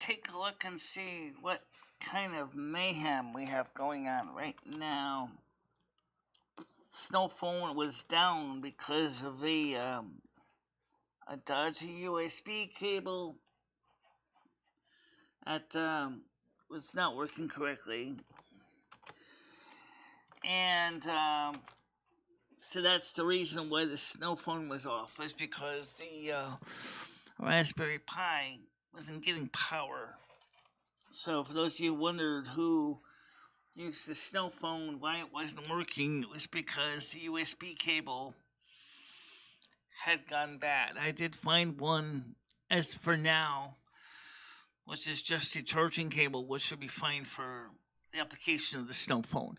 take a look and see what kind of mayhem we have going on right now. Snow phone was down because of a dodgy USB cable that was not working correctly. And so that's the reason why the snow phone was off, is because the Raspberry Pi wasn't getting power. So for those of you who wondered who used the snow phone, why it wasn't working, it was because the USB cable had gone bad. I did find one, as for now, which is just the charging cable, which should be fine for the application of the snow phone.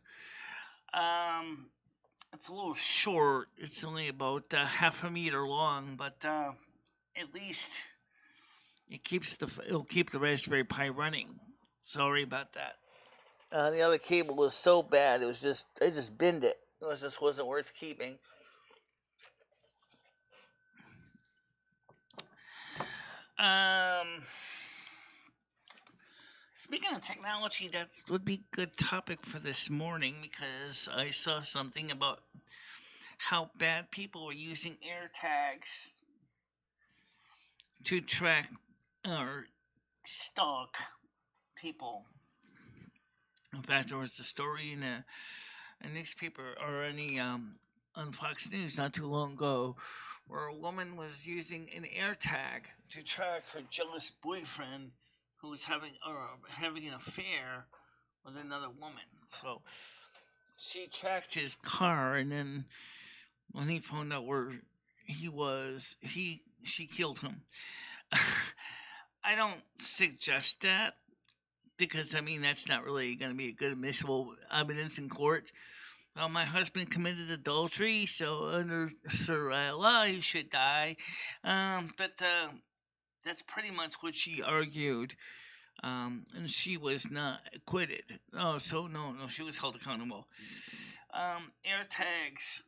It's a little short. It's only about half a meter long, but at least it'll keep the Raspberry Pi running. Sorry about that. The other cable was so bad, I just binned it. It just wasn't worth keeping. Speaking of technology, that would be a good topic for this morning, because I saw something about how bad people were using AirTags to track or stalk people. In fact, there was a story in a newspaper or on Fox News not too long ago, where a woman was using an AirTag to track her jealous boyfriend who was having an affair with another woman. So she tracked his car, and then when he found out where he was, she killed him. I don't suggest that, because that's not really going to be a good admissible evidence in court. Well, my husband committed adultery, so under Sharia law, he should die. But that's pretty much what she argued, and she was not acquitted. Oh, so no, she was held accountable. AirTags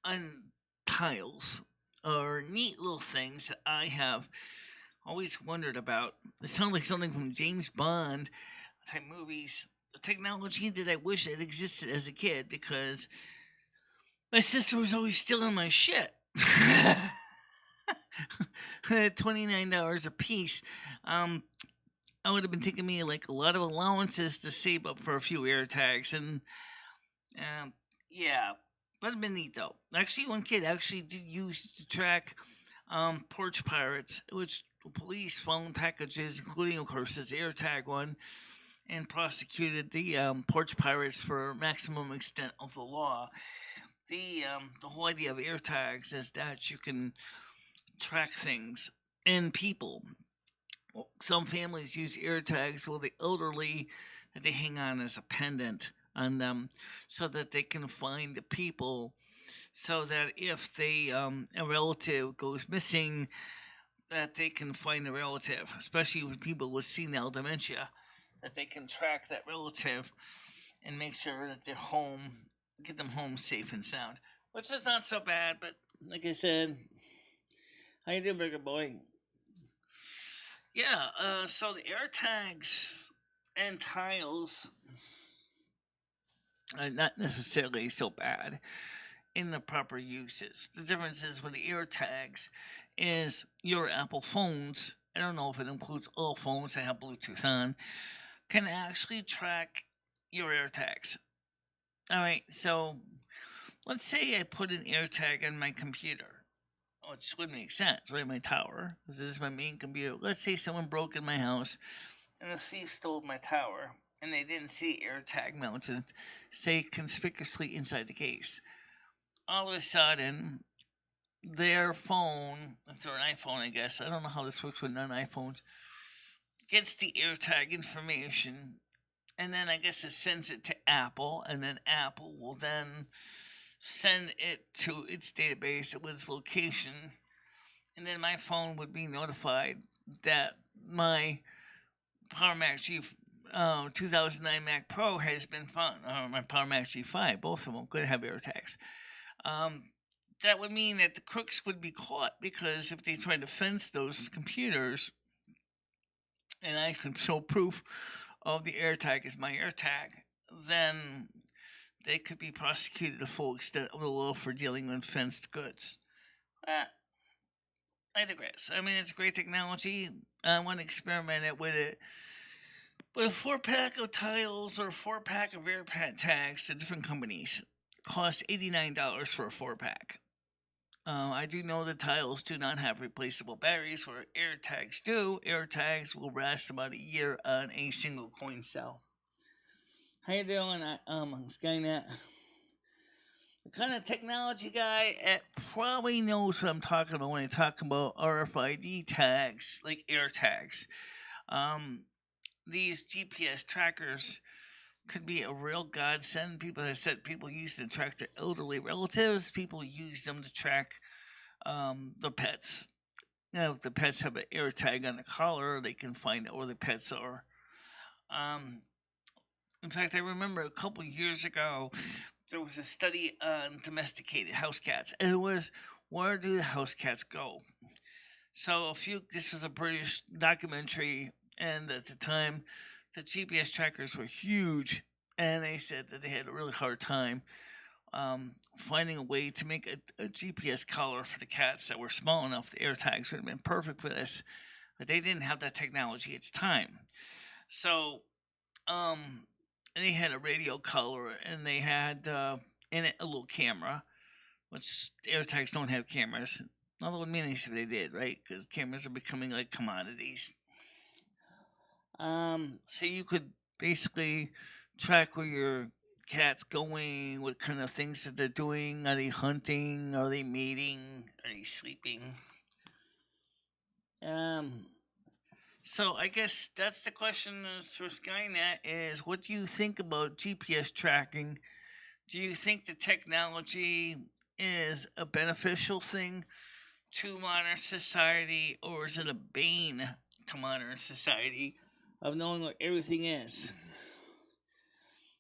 on tiles are neat little things that I have always wondered about. It sounds like something from James Bond type movies. The technology that I wish it existed as a kid, because my sister was always stealing my shit. $29 a piece. I would have been taking me like a lot of allowances to save up for a few AirTags, and yeah, would have been neat though. Actually, one kid actually did use to track porch pirates, which police found packages, including of course this AirTag one, and prosecuted the porch pirates for maximum extent of the law. The whole idea of AirTags is that you can track things and people. Some families use AirTags with the elderly, that they hang on as a pendant on them, so that they can find the people, so that if a relative goes missing, that they can find the relative, especially with people with senile dementia, that they can track that relative and make sure that they're home, get them home safe and sound, which is not so bad. But like I said, how you doing, bigger boy? Yeah, so the AirTags and tiles are not necessarily so bad in the proper uses. The difference is with the AirTags is your Apple phones, I don't know if it includes all phones that have Bluetooth on, can actually track your AirTags. Alright, so let's say I put an AirTag on my computer, which would make sense, right? My tower, this is my main computer. Let's say someone broke in my house and the thief stole my tower, and they didn't see AirTag mounted, say, conspicuously inside the case. All of a sudden, their phone, if they're an iPhone, I guess, I don't know how this works with non-iPhones, gets the AirTag information, and then I guess it sends it to Apple, and then Apple will then send it to its database with its location, and then my phone would be notified that my Power Mac G 2009 Mac Pro has been found, or my Power Mac G5, both of them could have AirTags. That would mean that the crooks would be caught, because if they tried to fence those computers, and I can show proof of the AirTag is my AirTag, then they could be prosecuted to the full extent of the law for dealing with fenced goods. I digress. I mean, it's great technology. I want to experiment with it. But a 4-pack of tiles or a 4-pack of AirTag tags to different companies cost $89 for a 4-pack. I do know that tiles do not have replaceable batteries, where AirTags do. AirTags will last about a year on a single coin cell. How you doing, Skynet? The kind of technology guy probably knows what I'm talking about when I talk about RFID tags, like AirTags. These GPS trackers could be a real godsend. People have said people use them to track their elderly relatives. People use them to track the pets. Now, if the pets have an AirTag on the collar, they can find out where the pets are. In fact, I remember a couple years ago, there was a study on domesticated house cats, and it was, where do the house cats go? So this was a British documentary, and at the time, the GPS trackers were huge, and they said that they had a really hard time finding a way to make a GPS collar for the cats that were small enough. The AirTags would have been perfect for this, but they didn't have that technology at the time. So, they had a radio collar, and they had in it a little camera, which AirTags don't have cameras. Although it means if they did, right? Because cameras are becoming like commodities. So you could basically track where your cat's going, what kind of things that they're doing. Are they hunting? Are they mating? Are they sleeping? So I guess that's the question for Skynet is, what do you think about GPS tracking? Do you think the technology is a beneficial thing to modern society, or is it a bane to modern society of knowing what everything is?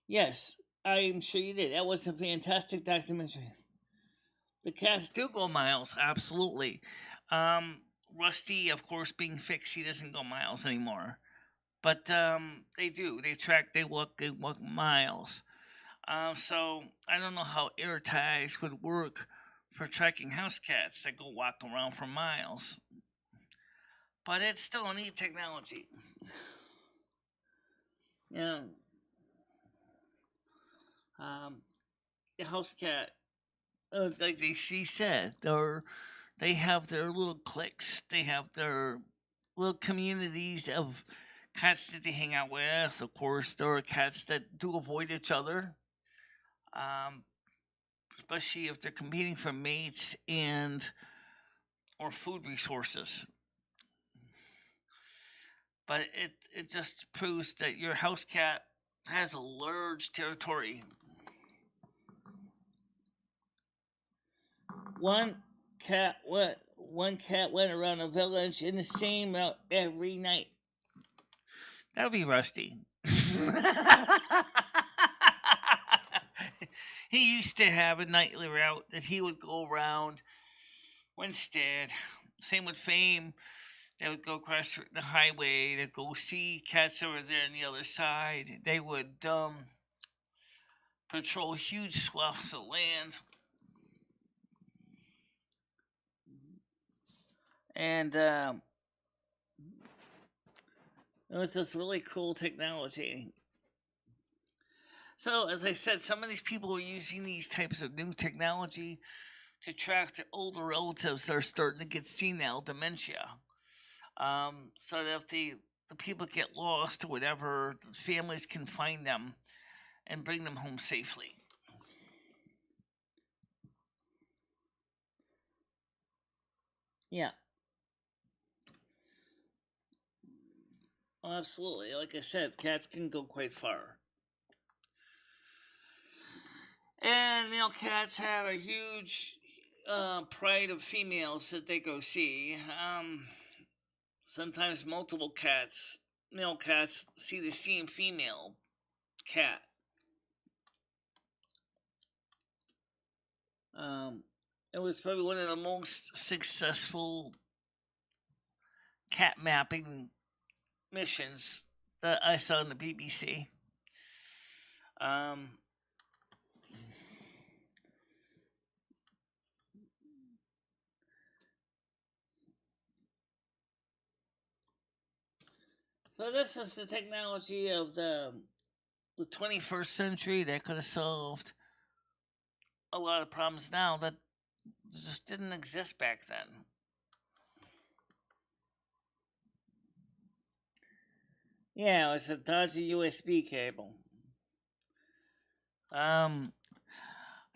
Yes, I'm sure you did. That was a fantastic documentary. The cats do go miles, absolutely. Rusty, of course, being fixed, he doesn't go miles anymore. But they do. They walk miles. So I don't know how AirTags would work for tracking house cats that go walk around for miles. But it's still a neat technology. Yeah. The house cat, like she said, they have their little cliques. They have their little communities of cats that they hang out with. Of course, there are cats that do avoid each other, especially if they're competing for mates or food resources. But it just proves that your house cat has a large territory. One cat went around a village in the same route every night. That would be Rusty. He used to have a nightly route that he would go around Winstead. Same with Fame. They would go across the highway to go see cats over there on the other side. They would patrol huge swaths of land. And it was this really cool technology. So, as I said, some of these people are using these types of new technology to track their older relatives that are starting to get senile dementia. So that if the people get lost or whatever, the families can find them and bring them home safely. Yeah. Oh, absolutely. Like I said, cats can go quite far. And male cats have a huge pride of females that they go see. Sometimes multiple male cats, see the same female cat. It was probably one of the most successful cat mapping missions that I saw on the BBC. So this is the technology of the 21st century that could have solved a lot of problems now that just didn't exist back then. Yeah, it was a dodgy USB cable. I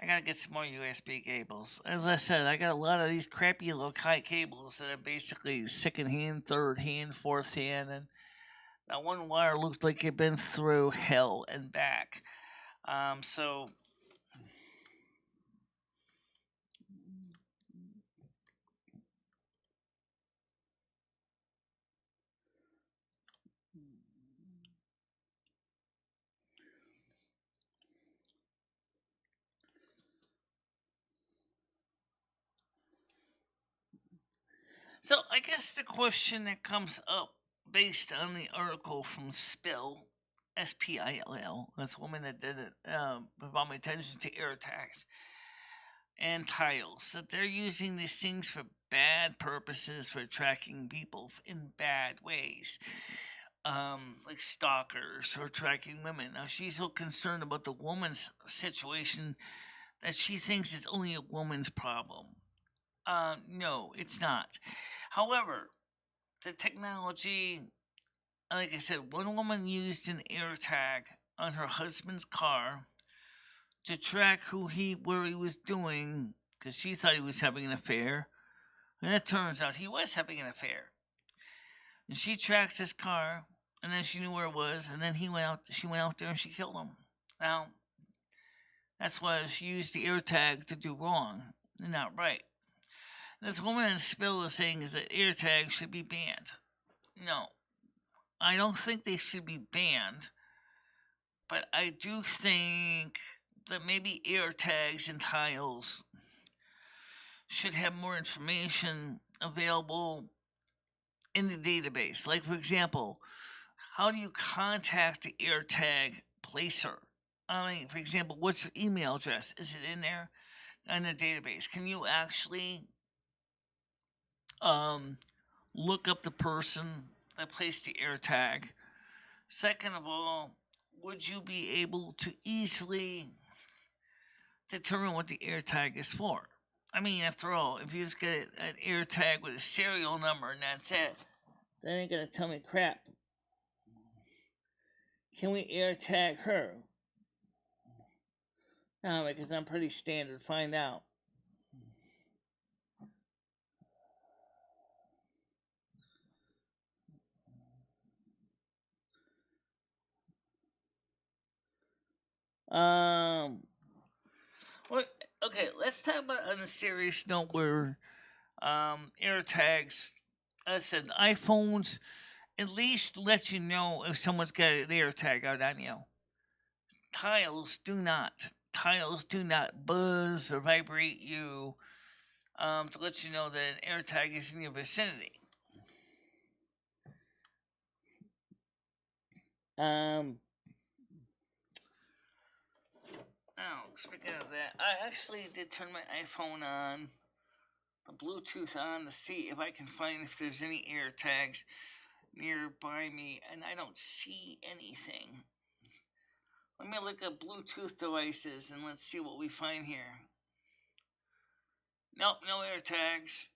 gotta get some more USB cables. As I said, I got a lot of these crappy loci cables that are basically second hand, third hand, fourth hand, and that one wire looks like it's been through hell and back. So I guess the question that comes up based on the article from Spill, SPILL, that's the woman that did it, brought my attention to air tags and tiles, that they're using these things for bad purposes, for tracking people in bad ways. Like stalkers or tracking women. Now, she's so concerned about the woman's situation that she thinks it's only a woman's problem. No, it's not. However, the technology, like I said, one woman used an AirTag on her husband's car to track where he was doing, because she thought he was having an affair, and it turns out he was having an affair. And she tracked his car, and then she knew where it was, and then she went out there and she killed him. Now, that's why she used the AirTag to do wrong, and not right. This woman in Spill is saying is that AirTags should be banned. No, I don't think they should be banned, but I do think that maybe AirTags and tiles should have more information available in the database. Like, for example, how do you contact the AirTag placer? I mean, for example, what's your email address? Is it in there in the database? Can you actually look up the person that placed the AirTag? Second of all, would you be able to easily determine what the AirTag is for? I mean, after all, if you just get an AirTag with a serial number and that's it, that ain't gonna tell me crap. Can we AirTag her? No, because I'm pretty standard. Find out. Well, okay, let's talk about on a serious note where AirTags. I said iPhones at least let you know if someone's got an AirTag out on you. Tiles do not. Tiles do not buzz or vibrate you to let you know that an AirTag is in your vicinity. Oh, speaking of that, I actually did turn my iPhone on, the Bluetooth on, to see if I can find if there's any AirTags nearby me, and I don't see anything. Let me look at Bluetooth devices and let's see what we find here. Nope, no AirTags.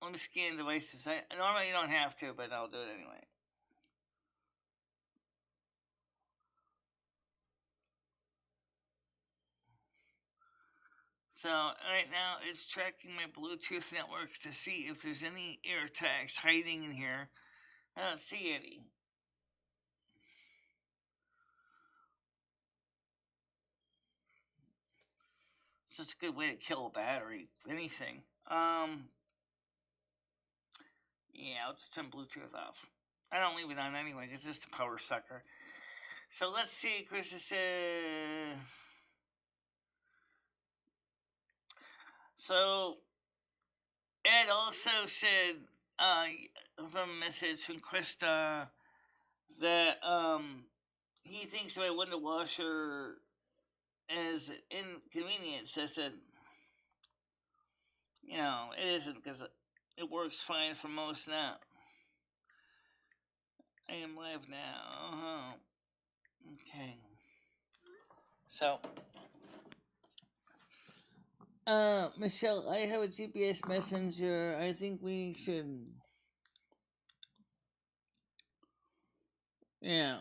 Let me scan devices. I normally don't have to, but I'll do it anyway. So right now it's tracking my Bluetooth network to see if there's any AirTags hiding in here. I don't see any. It's just a good way to kill a battery, if anything. Yeah, I'll just turn Bluetooth off. I don't leave it on anyway because it's the power sucker. So let's see, Chris said. So Ed also said from a message from Krista that he thinks my window washer is inconvenience. I said, it isn't because it works fine for most now. I am live now. Okay. So, Michelle, I have a GPS messenger. I think we should. Yeah.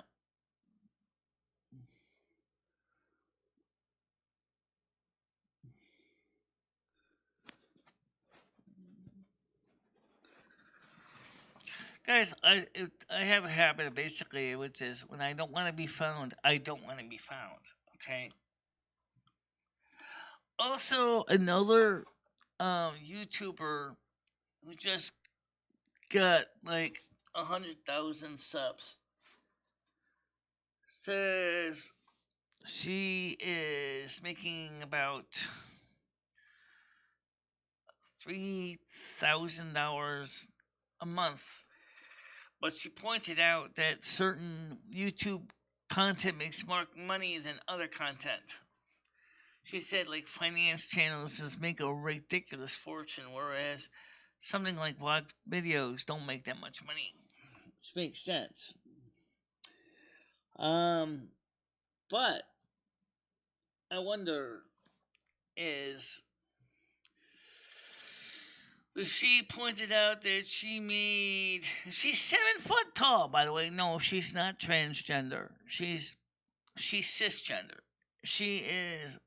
Guys, I have a habit basically, which is when I don't want to be found, I don't want to be found. Okay. Also, another YouTuber who just got like 100,000 subs says she is making about $3,000 a month. But she pointed out that certain YouTube content makes more money than other content. She said, like, finance channels just make a ridiculous fortune, whereas something like vlog videos don't make that much money. Which makes sense. But I wonder is she pointed out that she's 7 foot tall, by the way. No, she's not transgender. She's cisgender. She is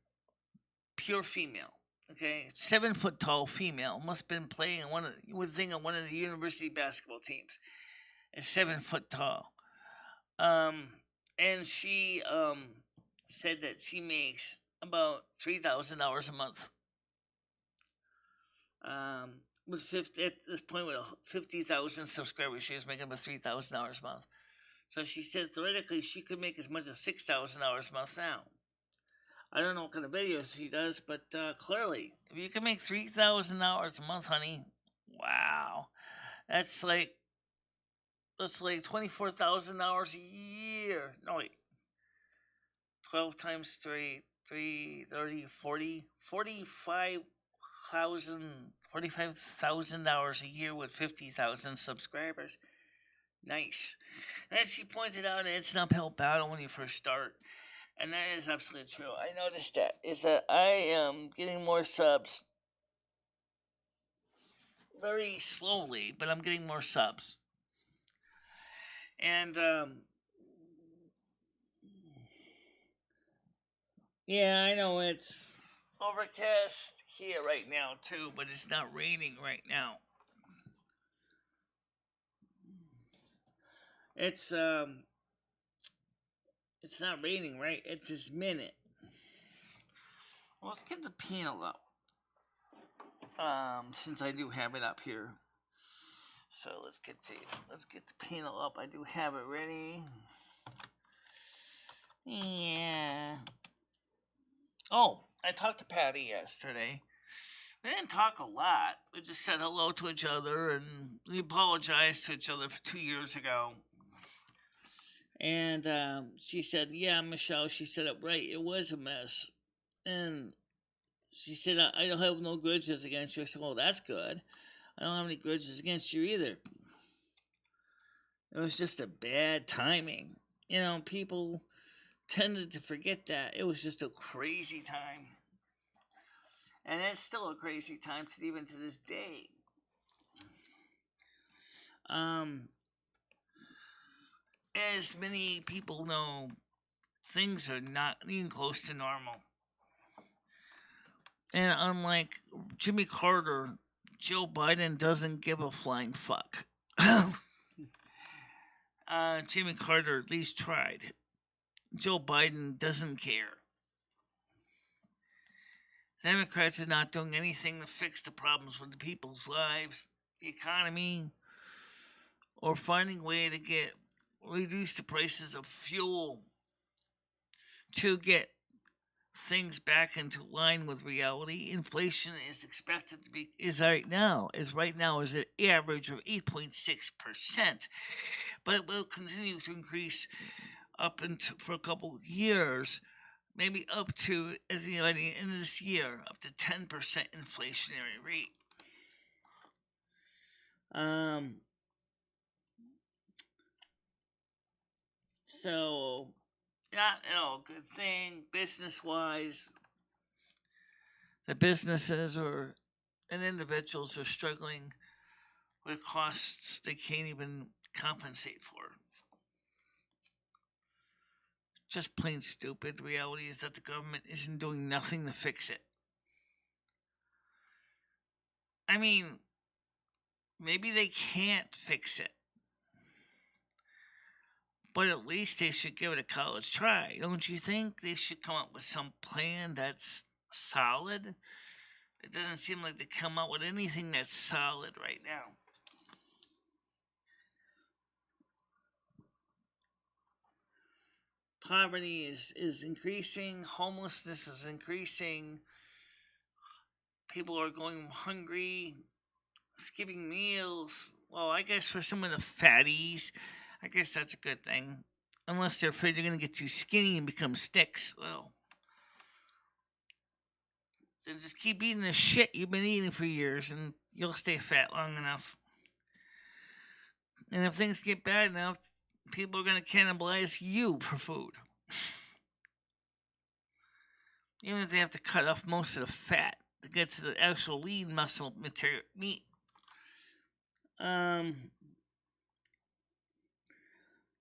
pure female. Okay, 7 foot tall female. Must have been playing on on one of the university basketball teams. Is 7 foot tall. And she said that she makes about $3,000 a month. With 50, at this point with 50,000 subscribers, she was making about $3,000 a month. So she said theoretically she could make as much as $6,000 a month now. I don't know what kind of videos she does, but clearly, if you can make $3,000 a month, honey, wow, that's like $24,000 a year. No wait, 12 times 3, 30, 40, $45,000 a year with 50,000 subscribers. Nice. And as she pointed out, it's an uphill battle when you first start. And that is absolutely true. I noticed that. Is that I am getting more subs very slowly, but I'm getting more subs. And, yeah, I know it's overcast here right now, too, but it's not raining right now. It's not raining, right? It's this minute. Well, let's get the panel up. Since I do have it up here. So let's get the panel up. I do have it ready. Yeah. Oh, I talked to Patty yesterday. We didn't talk a lot. We just said hello to each other and we apologized to each other for 2 years ago. And she said, "Yeah, Michelle," she said it right. It was a mess. And she said, "I don't have no grudges against you." I said, "Well, that's good. I don't have any grudges against you either. It was just a bad timing. People tended to forget that. It was just a crazy time. And it's still a crazy time even to this day. As many people know, things are not even close to normal. And unlike Jimmy Carter, Joe Biden doesn't give a flying fuck. Jimmy Carter at least tried. Joe Biden doesn't care. Democrats are not doing anything to fix the problems with the people's lives, the economy, or finding a way to reduce the prices of fuel to get things back into line with reality. Inflation is expected to be is right now is an average of 8.6%, but it will continue to increase up into for a couple of years, maybe up to at the end of this year, up to 10% inflationary rate. So not good thing business wise. The businesses and individuals are struggling with costs they can't even compensate for. Just plain stupid. The reality is that the government isn't doing nothing to fix it. I mean, maybe they can't fix it, but at least they should give it a college try. Don't you think they should come up with some plan that's solid? It doesn't seem like they come up with anything that's solid right now. Poverty is increasing. Homelessness is increasing. People are going hungry, skipping meals. Well, I guess for some of the fatties, I guess that's a good thing. Unless they're afraid they're going to get too skinny and become sticks. Well, so just keep eating the shit you've been eating for years and you'll stay fat long enough. And if things get bad enough, people are going to cannibalize you for food. Even if they have to cut off most of the fat to get to the actual lean muscle material meat.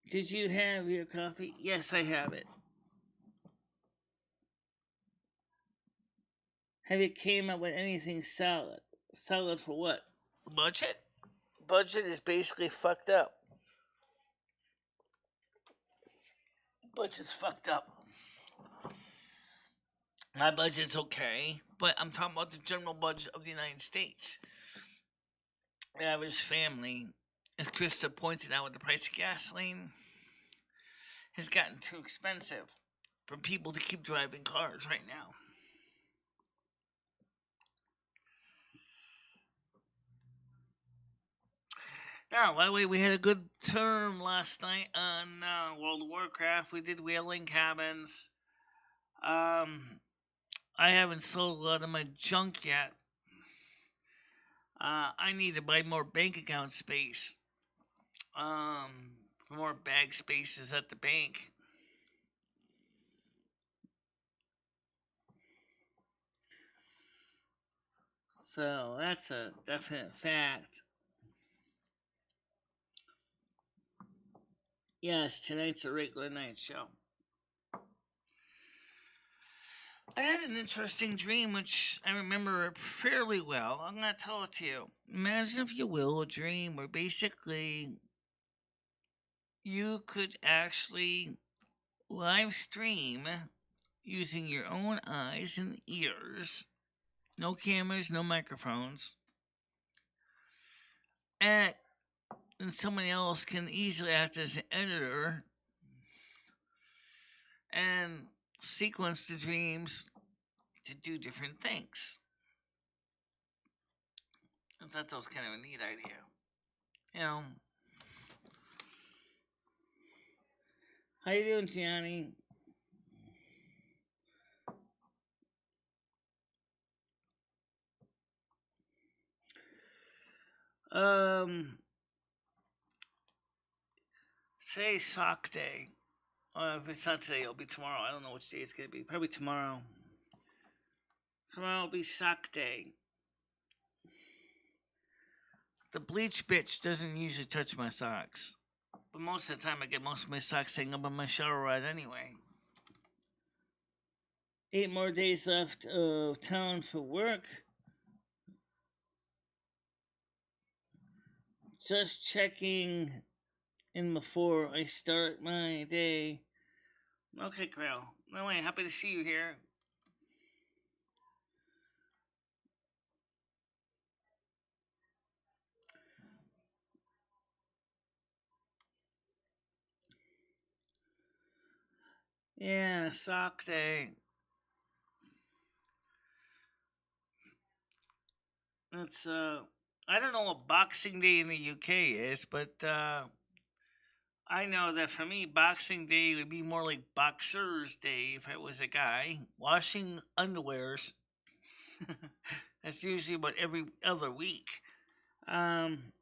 Did you have your coffee? Yes, I have it. Have you came up with anything solid? Solid for what? Budget? Budget is basically fucked up. Budget's fucked up. My budget's okay, but I'm talking about the general budget of the United States. The average family, as Krista pointed out with the price of gasoline, has gotten too expensive for people to keep driving cars right now. Now, by the way, we had a good term last night on World of Warcraft. We did whaling cabins. I haven't sold a lot of my junk yet. I need to buy more bank account space. More bag spaces at the bank. So that's a definite fact. Yes, tonight's a regular night show. I had an interesting dream, which I remember fairly well. I'm going to tell it to you. Imagine, if you will, a dream where basically you could actually live stream using your own eyes and ears. No cameras, no microphones. And somebody else can easily act as an editor and sequence the dreams to do different things. I thought that was kind of a neat idea. You know. How you doing, Gianni? Today's sock day. If it's not today, it'll be tomorrow. I don't know which day it's going to be. Probably tomorrow. Tomorrow will be sock day. The bleach bitch doesn't usually touch my socks. But most of the time, I get most of my socks hanging up on my shower rod anyway. 8 more days left of town for work. Just checking in before I start my day. Okay, Grail. Anyway, happy to see you here. Yeah, sock day. It's I don't know what Boxing Day in the UK is, but I know that for me, Boxing Day would be more like Boxer's Day if I was a guy. Washing underwears. That's usually about every other week. Um,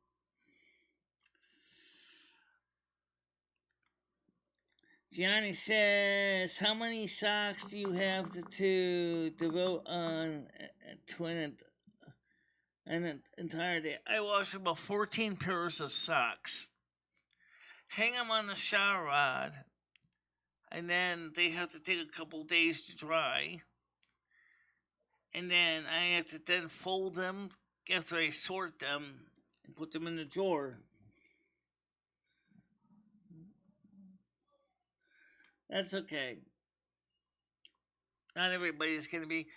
Gianni says, "How many socks do you have to devote on to an entire day?" I wash about 14 pairs of socks. Hang them on the shower rod, and then they have to take a couple days to dry. And then I have to then fold them after I sort them and put them in the drawer. That's okay. Not everybody's going to be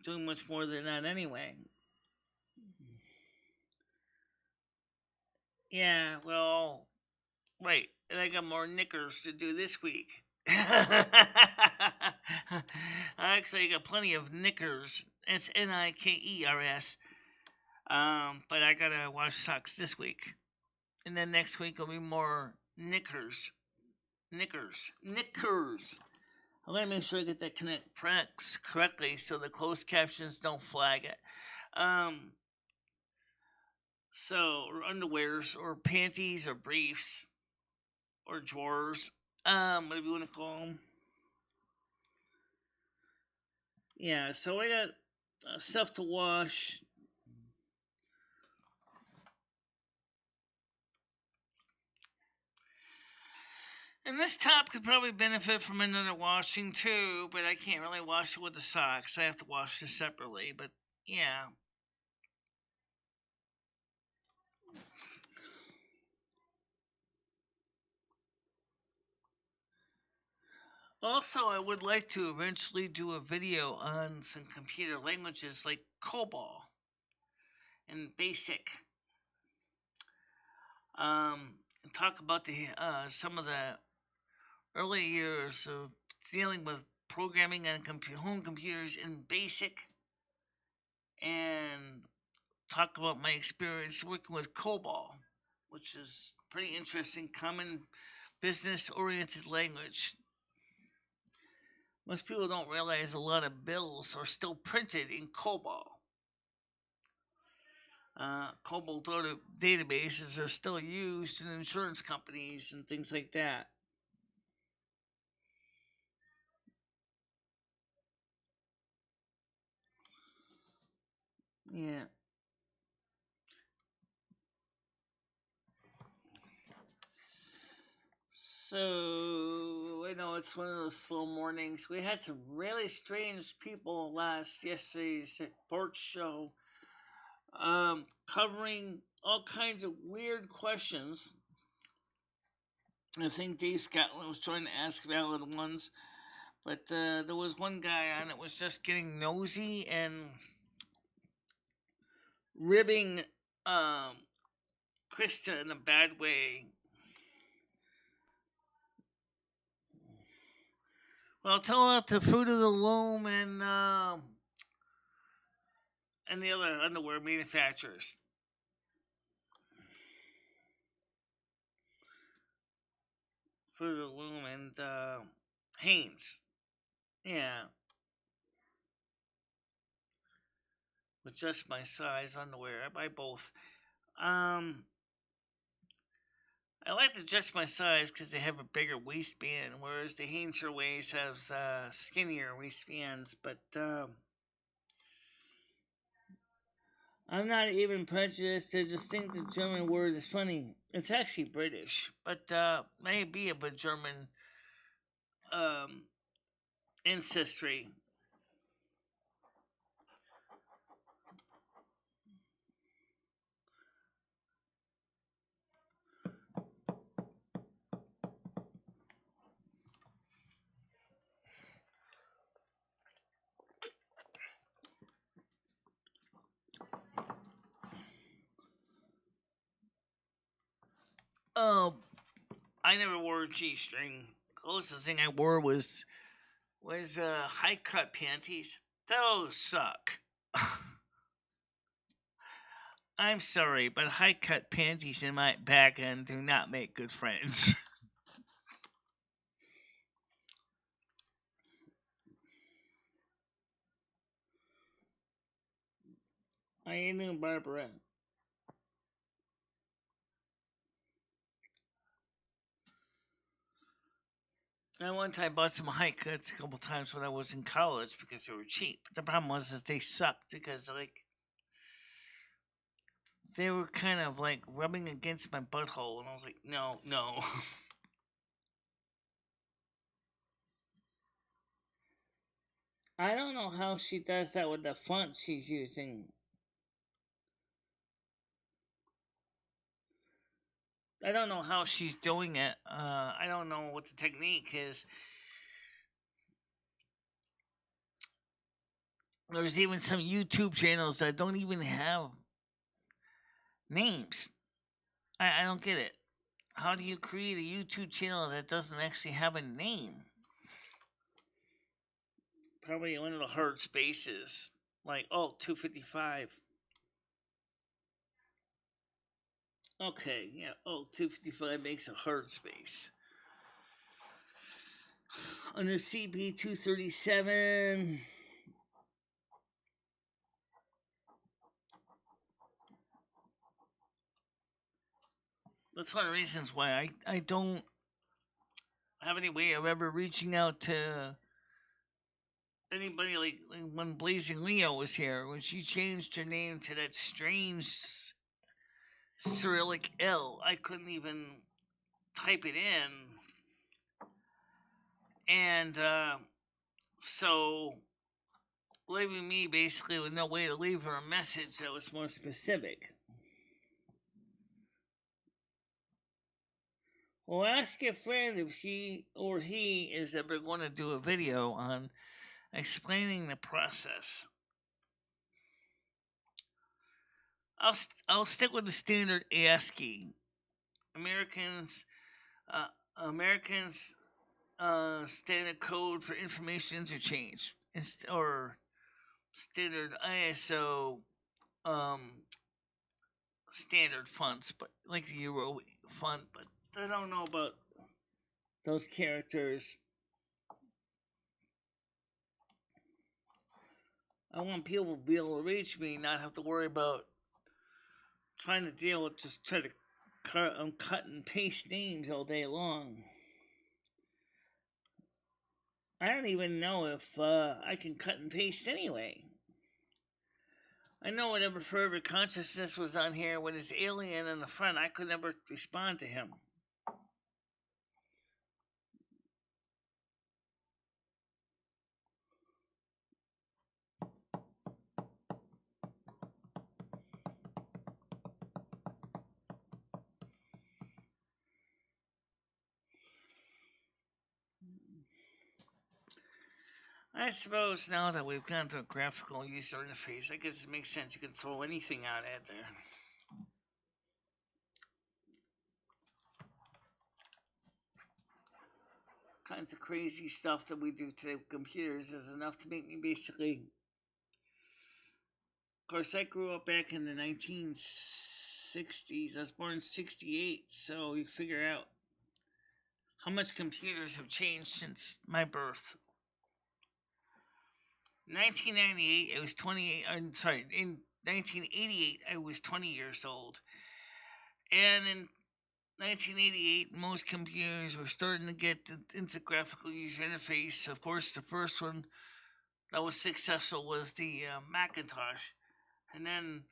doing much more than that anyway. Yeah, well, right. And I got more knickers to do this week. Actually, I got plenty of knickers. It's Nikers. But I gotta wash socks this week. And then next week will be more knickers. Knickers. I want to make sure I get that correctly so the closed captions don't flag it. So, or underwears, or panties, or briefs, or drawers, whatever you want to call them. Yeah, so I got stuff to wash. And this top could probably benefit from another washing too, but I can't really wash it with the socks. I have to wash this separately, but yeah. Also, I would like to eventually do a video on some computer languages like COBOL and BASIC. And talk about some of the early years of dealing with programming on home computers in BASIC, and talk about my experience working with COBOL, which is pretty interesting, common business oriented language. Most people don't realize a lot of bills are still printed in COBOL. COBOL databases are still used in insurance companies and things like that. Yeah. So I know it's one of those slow mornings. We had some really strange people yesterday's sports show, covering all kinds of weird questions. I think Dave Scotland was trying to ask valid ones, but there was one guy on it was just getting nosy and ribbing Krista in a bad way. Well, tell about the Fruit of the Loom and the other underwear manufacturers. Fruit of the Loom and Hanes. Yeah. With just my size underwear. I buy both. I like the just my size because they have a bigger waistband, whereas the Hanes Waist has skinnier waistbands. But I'm not even prejudiced. The distinctive German word is funny. It's actually British, but may be of a German um, ancestry. Oh, I never wore a G-string. Closest thing I wore was high cut panties. Those suck. I'm sorry, but high-cut panties in my back end do not make good friends. How you doing, Barbara? I one time bought some high cuts a couple times when I was in college because they were cheap. The problem was is they sucked because like they were kind of like rubbing against my butthole, and I was like, no, no. I don't know how she does that with the font she's using. I don't know how she's doing it. I don't know what the technique is. There's even some YouTube channels that don't even have names. I don't get it. How do you create a YouTube channel that doesn't actually have a name? Probably one of the hard spaces. Like, oh, 255. Okay, yeah, oh, 255 makes a hard space. Under CP 237. That's one of the reasons why I don't have any way of ever reaching out to anybody like when Blazing Leo was here, when she changed her name to that strange Cyrillic L. I couldn't even type it in. And so leaving me basically with no way to leave her a message that was more specific. Well, ask a friend if she or he is ever going to do a video on explaining the process. I'll stick with the standard ASCII. Americans Americans standard code for information interchange, or standard ISO standard fonts, but like the Euro font. But I don't know about those characters. I want people to be able to reach me, not have to worry about trying to deal with just try to cut and paste names all day long. I don't even know if I can cut and paste anyway. I know whatever Forever Consciousness was on here with his alien in the front, I could never respond to him. I suppose now that we've gone to a graphical user interface, I guess it makes sense you can throw anything out at there. Kinds of crazy stuff that we do today with computers is enough to make me basically. Of course, I grew up back in the 1960s. I was born in 68, so you figure out how much computers have changed since my birth. 1998, I was 28. I'm sorry, in 1988, I was 20 years old. And in 1988, most computers were starting to get into graphical user interface. Of course, the first one that was successful was the Macintosh. And then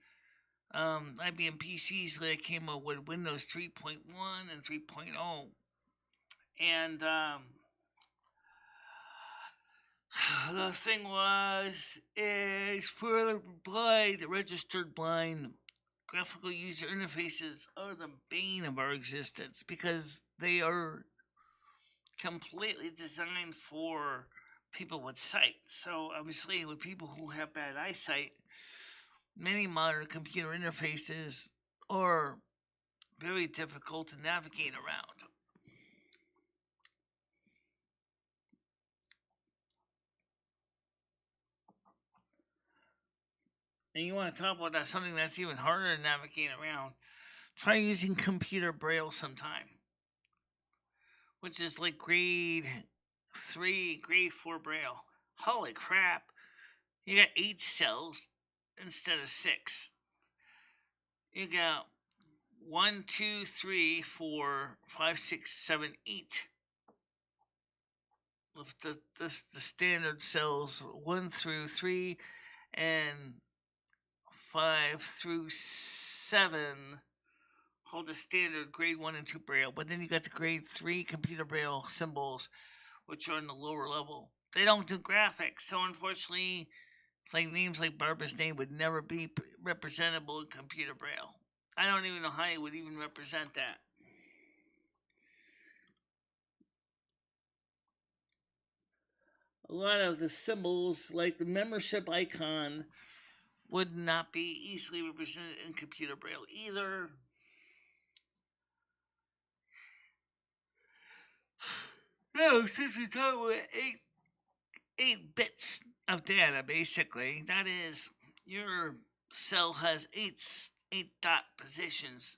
IBM PCs later came up with Windows 3.1 and 3.0. And the thing is for the blind, registered blind, graphical user interfaces are the bane of our existence because they are completely designed for people with sight. So obviously with people who have bad eyesight, many modern computer interfaces are very difficult to navigate around. and you want to talk about that, something that's even harder to navigate around, try using computer braille sometime, which is like grade 3, grade 4 braille. Holy crap. You got 8 cells instead of 6. You got 1, 2, 3, 4, 5, 6, 7, 8. The standard cells 1 through 3 and 5 through 7 hold the standard grade 1 and 2 braille, but then you got the grade 3 computer braille symbols, which are in the lower level. They don't do graphics, so unfortunately, like names like Barbara's name would never be representable in computer braille. I don't even know how you would even represent that. A lot of the symbols, like the membership icon, would not be easily represented in computer braille either. No, since we're talking about 8 bits of data, basically, that is, your cell has 8 dot positions.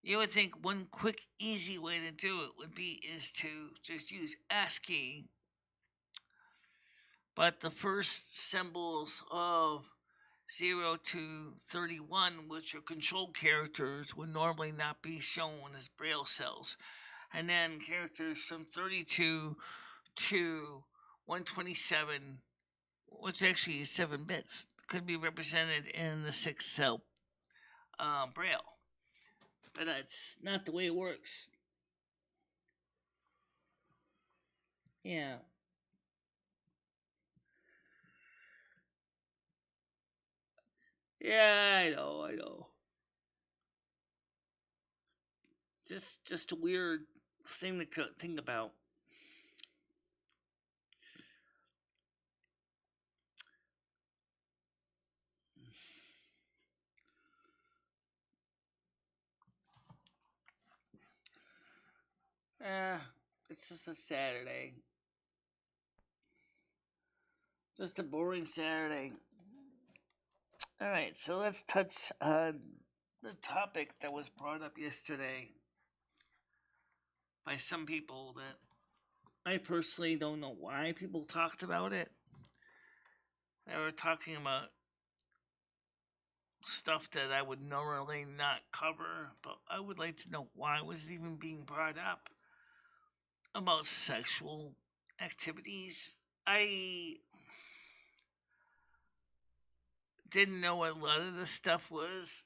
You would think one quick, easy way to do it is to just use ASCII. But the first symbols of 0 to 31, which are control characters, would normally not be shown as braille cells. And then characters from 32 to 127, which actually is 7 bits, could be represented in the 6 cell braille. But that's not the way it works. Yeah. Yeah, I know. Just a weird thing to think about. It's just a Saturday. Just a boring Saturday. Alright, so let's touch on the topic that was brought up yesterday by some people that I personally don't know why people talked about it. They were talking about stuff that I would normally not cover, but I would like to know why was it even being brought up about sexual activities. I didn't know what a lot of this stuff was.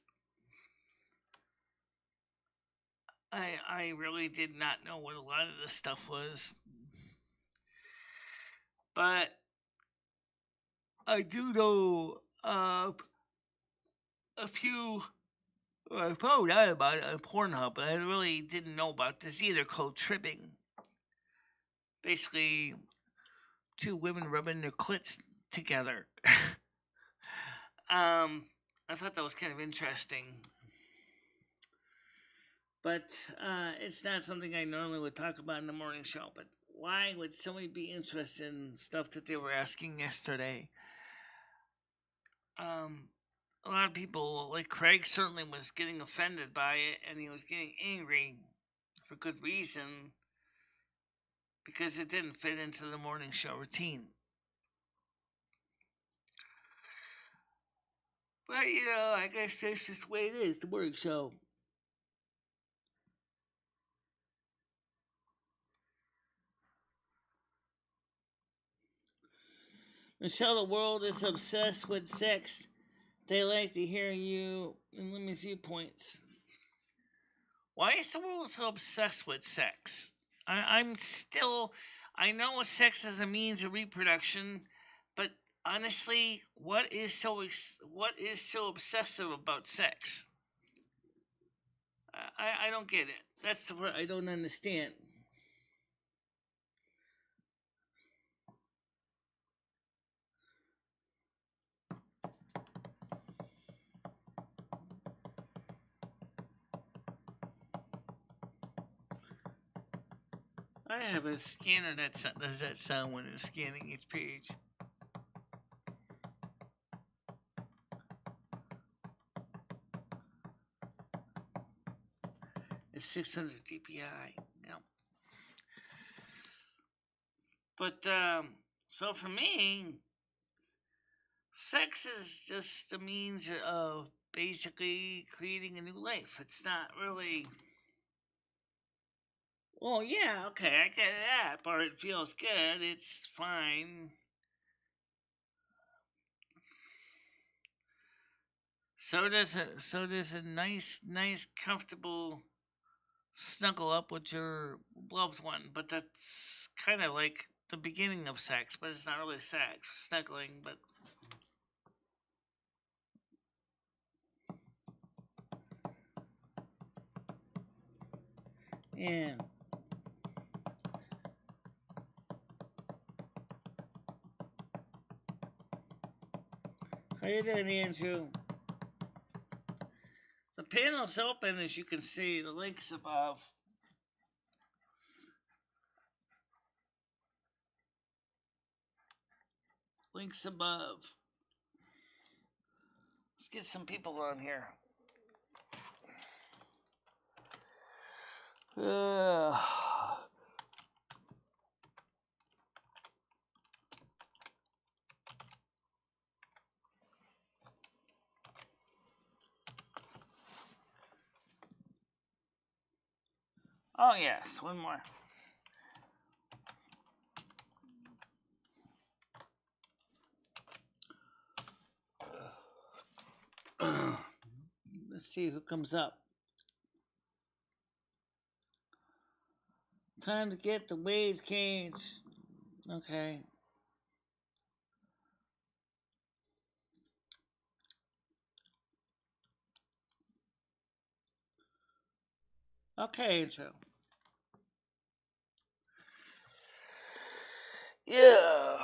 I really did not know what a lot of this stuff was. But I do know a few. I found out about it on Pornhub, but I really didn't know about this either, called tripping. Basically, 2 women rubbing their clits together. I thought that was kind of interesting. But it's not something I normally would talk about in the morning show. But why would somebody be interested in stuff that they were asking yesterday? A lot of people, like Craig, certainly was getting offended by it, and he was getting angry for good reason, because it didn't fit into the morning show routine. But, I guess that's just the way it is, the morning show. Michelle, the world is obsessed with sex. They like to hear you and Limmy's viewpoints. Why is the world so obsessed with sex? I know sex as a means of reproduction, but honestly, what is so obsessive about sex? I don't get it. That's the part I don't understand. I have a scanner that does that sound when it's scanning each page. 600 DPI. But so for me, sex is just a means of basically creating a new life. It's not really. Well, yeah, okay, I get that, but it feels good. It's fine. So does a nice, comfortable snuggle up with your loved one, but that's kind of like the beginning of sex, but it's not really sex, snuggling, but. Yeah. How you doing, Andrew? The panel's open, as you can see. The link's above. Links above. Let's get some people on here. Oh, yes, one more. Let's see who comes up. Time to get the wage cage. Okay. Okay, Joe. Yeah.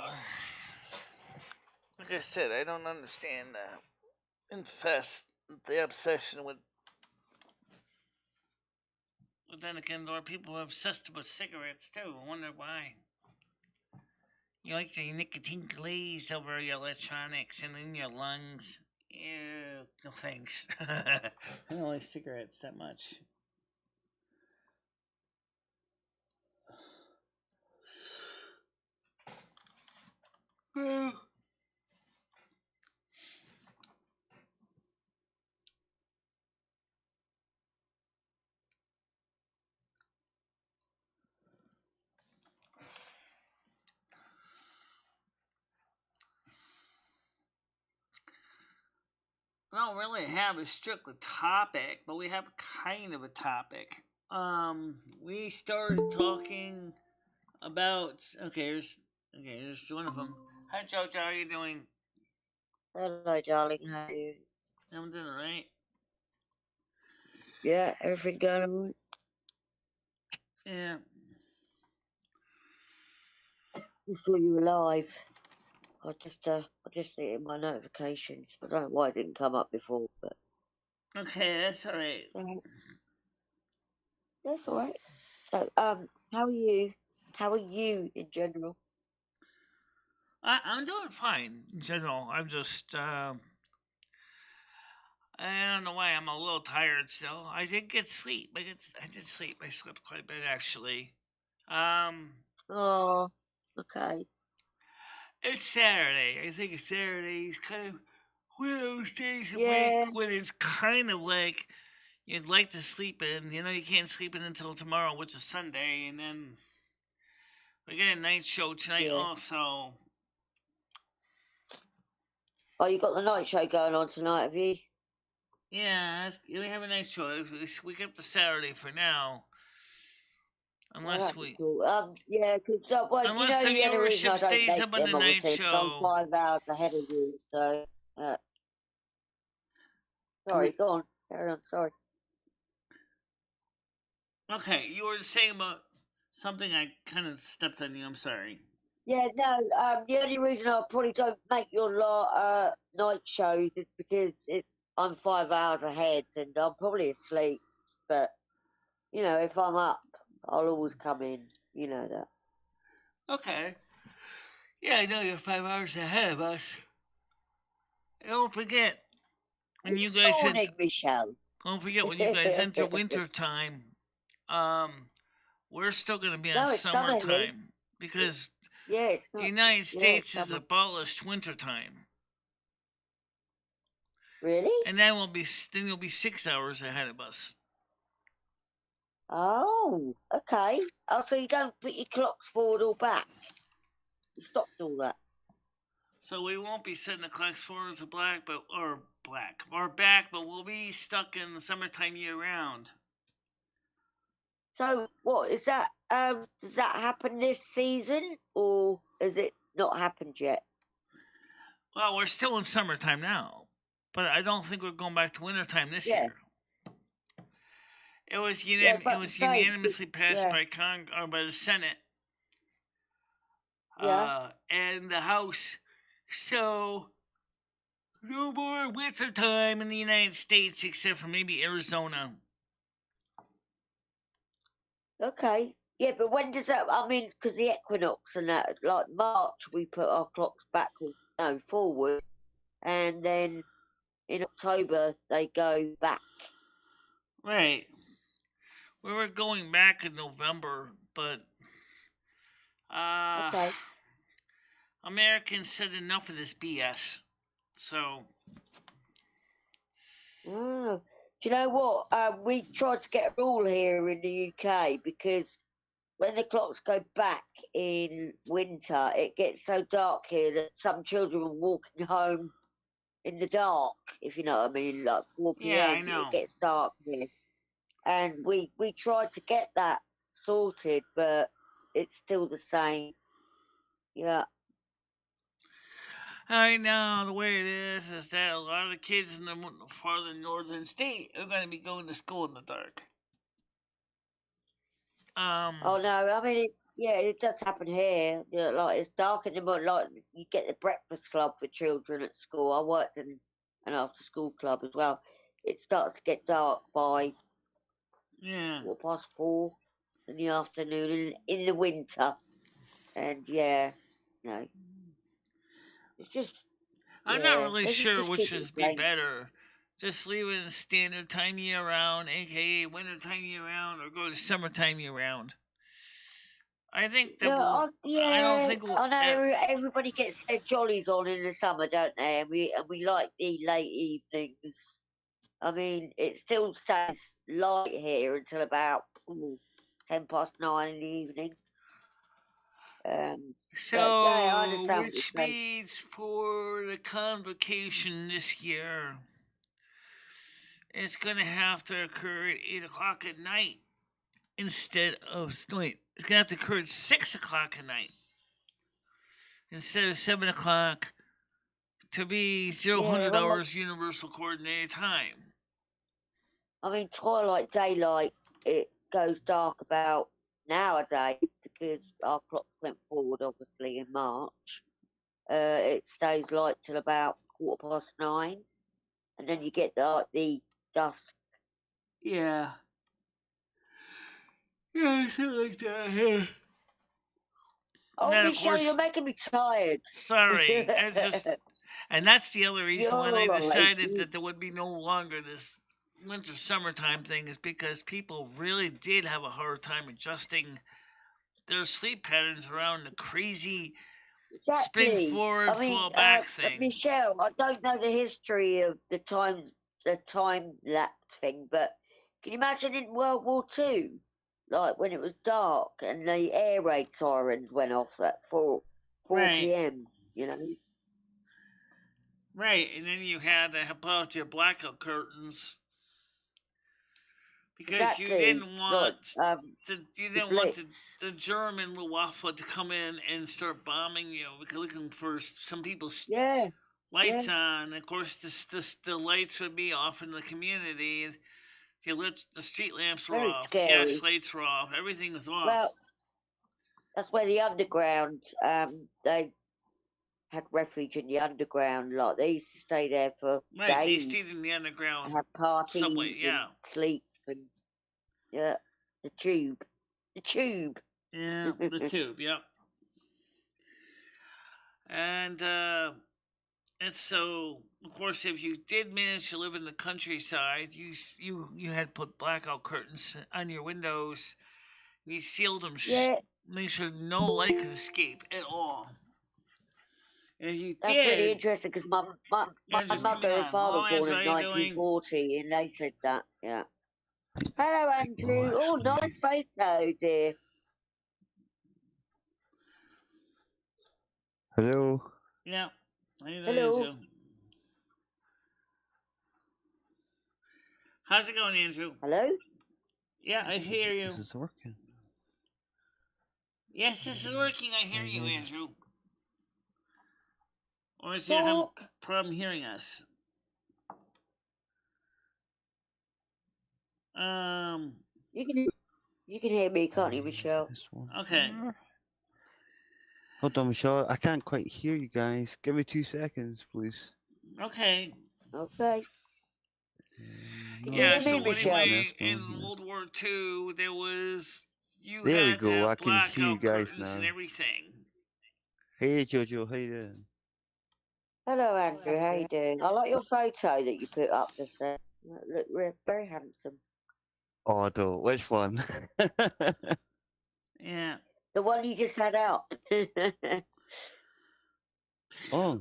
Like I said, I don't understand the obsession with. But then again, there are people who are obsessed with cigarettes too. I wonder why. You like the nicotine glaze over your electronics and in your lungs. Ew, no thanks. I don't like cigarettes that much. We don't really have a strictly topic, but we have kind of a topic. We started talking about. There's one of them. Hi, Jojo. How are you doing? Hello, darling. How are you? I'm doing alright. Yeah, everything going all right? Yeah. Before you were live, I just see it in my notifications. I don't know why it didn't come up before, but Okay, that's alright. That's all right. So, how are you? How are you in general? I'm doing fine in general. I'm just I don't know why I'm a little tired still. I did get sleep. I did sleep. I slept quite a bit actually. Oh, okay. It's Saturday. I think it's Saturday. It's kind of one of those days of Yeah, week when it's kind of like you'd like to sleep in. You know, you can't sleep in until tomorrow, which is Sunday, and then we get a night show tonight yeah. also. Oh, you got the night show going on tonight, have you? Yeah, we have a night show. We get the Saturday for now. Oh, Unless that'd be we, cool. Yeah, because well, you unless know, the the only reason viewership I don't stays make up on the them, night obviously, because I'm show. 5 hours ahead of you. So, sorry, go on. Carry on. Sorry. Okay, you were saying about something. I kind of stepped on you. I'm sorry. Yeah, no, the only reason I probably don't make your night shows is because I'm 5 hours ahead and I'm probably asleep. But, if I'm up, I'll always come in. You know that. Okay. Yeah, I know you're 5 hours ahead of us. Don't forget when you guys Morning, Michelle. don't forget when you guys enter winter time. we're still going to be on No, it's summer here. summertime because Yeah, it's the not. United Yeah, States it's has summer. abolished wintertime. Really? And then you'll be 6 hours ahead of us. Oh, okay. Oh, so you don't put your clocks forward or back? You stopped all that. So we won't be setting the clocks forward or back, but we'll be stuck in the summertime year round. So what is that? Does that happen this season, or has it not happened yet? Well, we're still in summertime now, but I don't think we're going back to wintertime this Yeah. year. It was unanimously passed yeah. by the Senate Yeah. and the House. So no more wintertime in the United States except for maybe Arizona. Okay. Yeah, but when does that? I mean, because the equinox and that, like March, we put our clocks back, no, forward, and then in October they go back. Right. We were going back in November, but Okay. Americans said enough of this BS. So. Oh. Do you know what? We tried to get a rule here in the UK because when the clocks go back in winter, it gets so dark here that some children are walking home in the dark, if you know what I mean, like 4 Yeah, I p.m. know. It gets dark here. And we tried to get that sorted, but it's still the same. Yeah. I know the way it is that a lot of the kids in the farther northern state are going to be going to school in the dark. Oh no, I mean, it does happen here. You know, like it's dark in the morning. Like you get the breakfast club for children at school. I worked in an after-school club as well. It starts to get dark by 4:30 in the afternoon in the winter, and it's just I'm not really they should sure just which keep it is the be same. better. Just leave it in standard time year round, aka winter time year round, or go to summertime year round. I think that No, I don't think I know everybody gets their jollies on in the summer, don't they? And we like the late evenings. I mean, it still stays light here until about 9:10 in the evening. But yeah, I so. understand what Which you're saying. means for the convocation this year, it's going to have to occur at 8 o'clock at night instead of it's going to have to occur at 6 o'clock at night instead of 7 o'clock to be 0 Well, hours universal coordinated time. I mean, twilight, daylight, it goes dark about nowadays because our clock went forward, obviously, in March. It stays light till about 9:15, and then you get the dusk. Yeah. Yeah, something like that. Yeah. Oh, And of Michelle, you're course, making me tired. sorry, it's just, and that's the other reason You're why they all right. decided that there would be no longer this winter summertime thing is because people really did have a hard time adjusting their sleep patterns around the crazy spring Exactly. forward, I mean, fall back thing. Michelle, I don't know the history of the time lapse thing, but can you imagine in World War Two, like when it was dark and the air raid sirens went off at 4 Right. p.m. You know, Right, and then you had to have out your blackout curtains because you exactly. didn't Like want the Blitz. the German Luftwaffe to come in and start bombing you, looking for some people's Yeah, lights on. Of course, the lights would be off in the community. The street lamps were very off, the gas scary. lights were off, everything was off. Well, that's where the underground. They had refuge in the underground. Like they used to stay there for Right, they days stayed in the underground and have subway, parties and yeah. sleep and the tube, the tube. Yeah, the tube, yep. And And so, of course, if you did manage to live in the countryside, you had put blackout curtains on your windows. You sealed them, Yeah, make sure no light could escape at all. And if you that's really did, interesting because my Andrew's coming mother and on. father Hello, were born Andrew. in How you doing? 1940, and they said that. Yeah. Hello, Andrew. Oh, nice photo, dear. Hello. Yeah. How you doing, Hello. Andrew? How's it going, Andrew? Hello. Yeah, I hear you. This is working. Yes, this is working. I hear you, Okay. Andrew. Or is there a Talk. problem hearing us? You can hear me, can't you, Michelle? This one. Okay. Hold on, Michelle. I can't quite hear you guys. Give me 2 seconds, please. Okay. Okay. Can you Yeah, hear me, so Michelle? anyway, NASQ, in yeah. World War II, you There we had to go. I have can hear you blackout guys curtains and now. everything. Hey, Jojo. How you doing? Hello, Andrew. How you doing? I like your photo that you put up just there. Look, very handsome. Oh, no. Which one? Yeah. The one you just had up. Oh.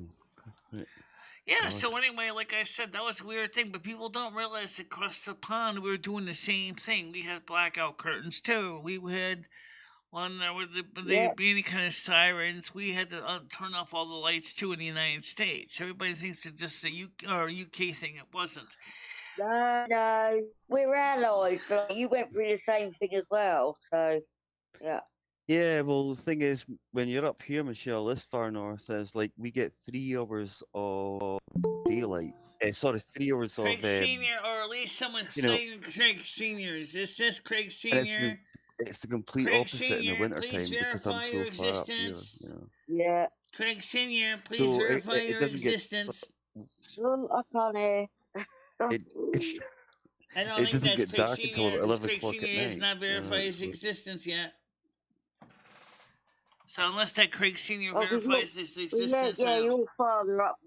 Yeah, God. so anyway, like I said, that was a weird thing, but people don't realize that across the pond we were doing the same thing. We had blackout curtains too. We had when there was Yep. be any kind of sirens, we had to turn off all the lights too in the United States. Everybody thinks it's just a UK thing. It wasn't. No, we're allies. So you went through the same thing as well. So, yeah. Yeah, well, the thing is, when you're up here, Michelle, this far north, is like we get 3 hours of daylight. Sorry, 3 hours Craig of, Senior, or at least someone you know, saying Craig Senior. Is this Craig and it's Senior? the complete Craig opposite in the Senior, winter please time because I'm verify your so far up here, existence. you know. Yeah. Craig Senior, please So verify it your doesn't get existence. Oh, I can't hear. it I don't it think doesn't that's get Craig dark until Senior, because 11 Craig o'clock at Senior has night. not verified his It's like, existence yet. So unless that Craig Senior Oh, because verifies his yeah, existence, yeah, you're farther up.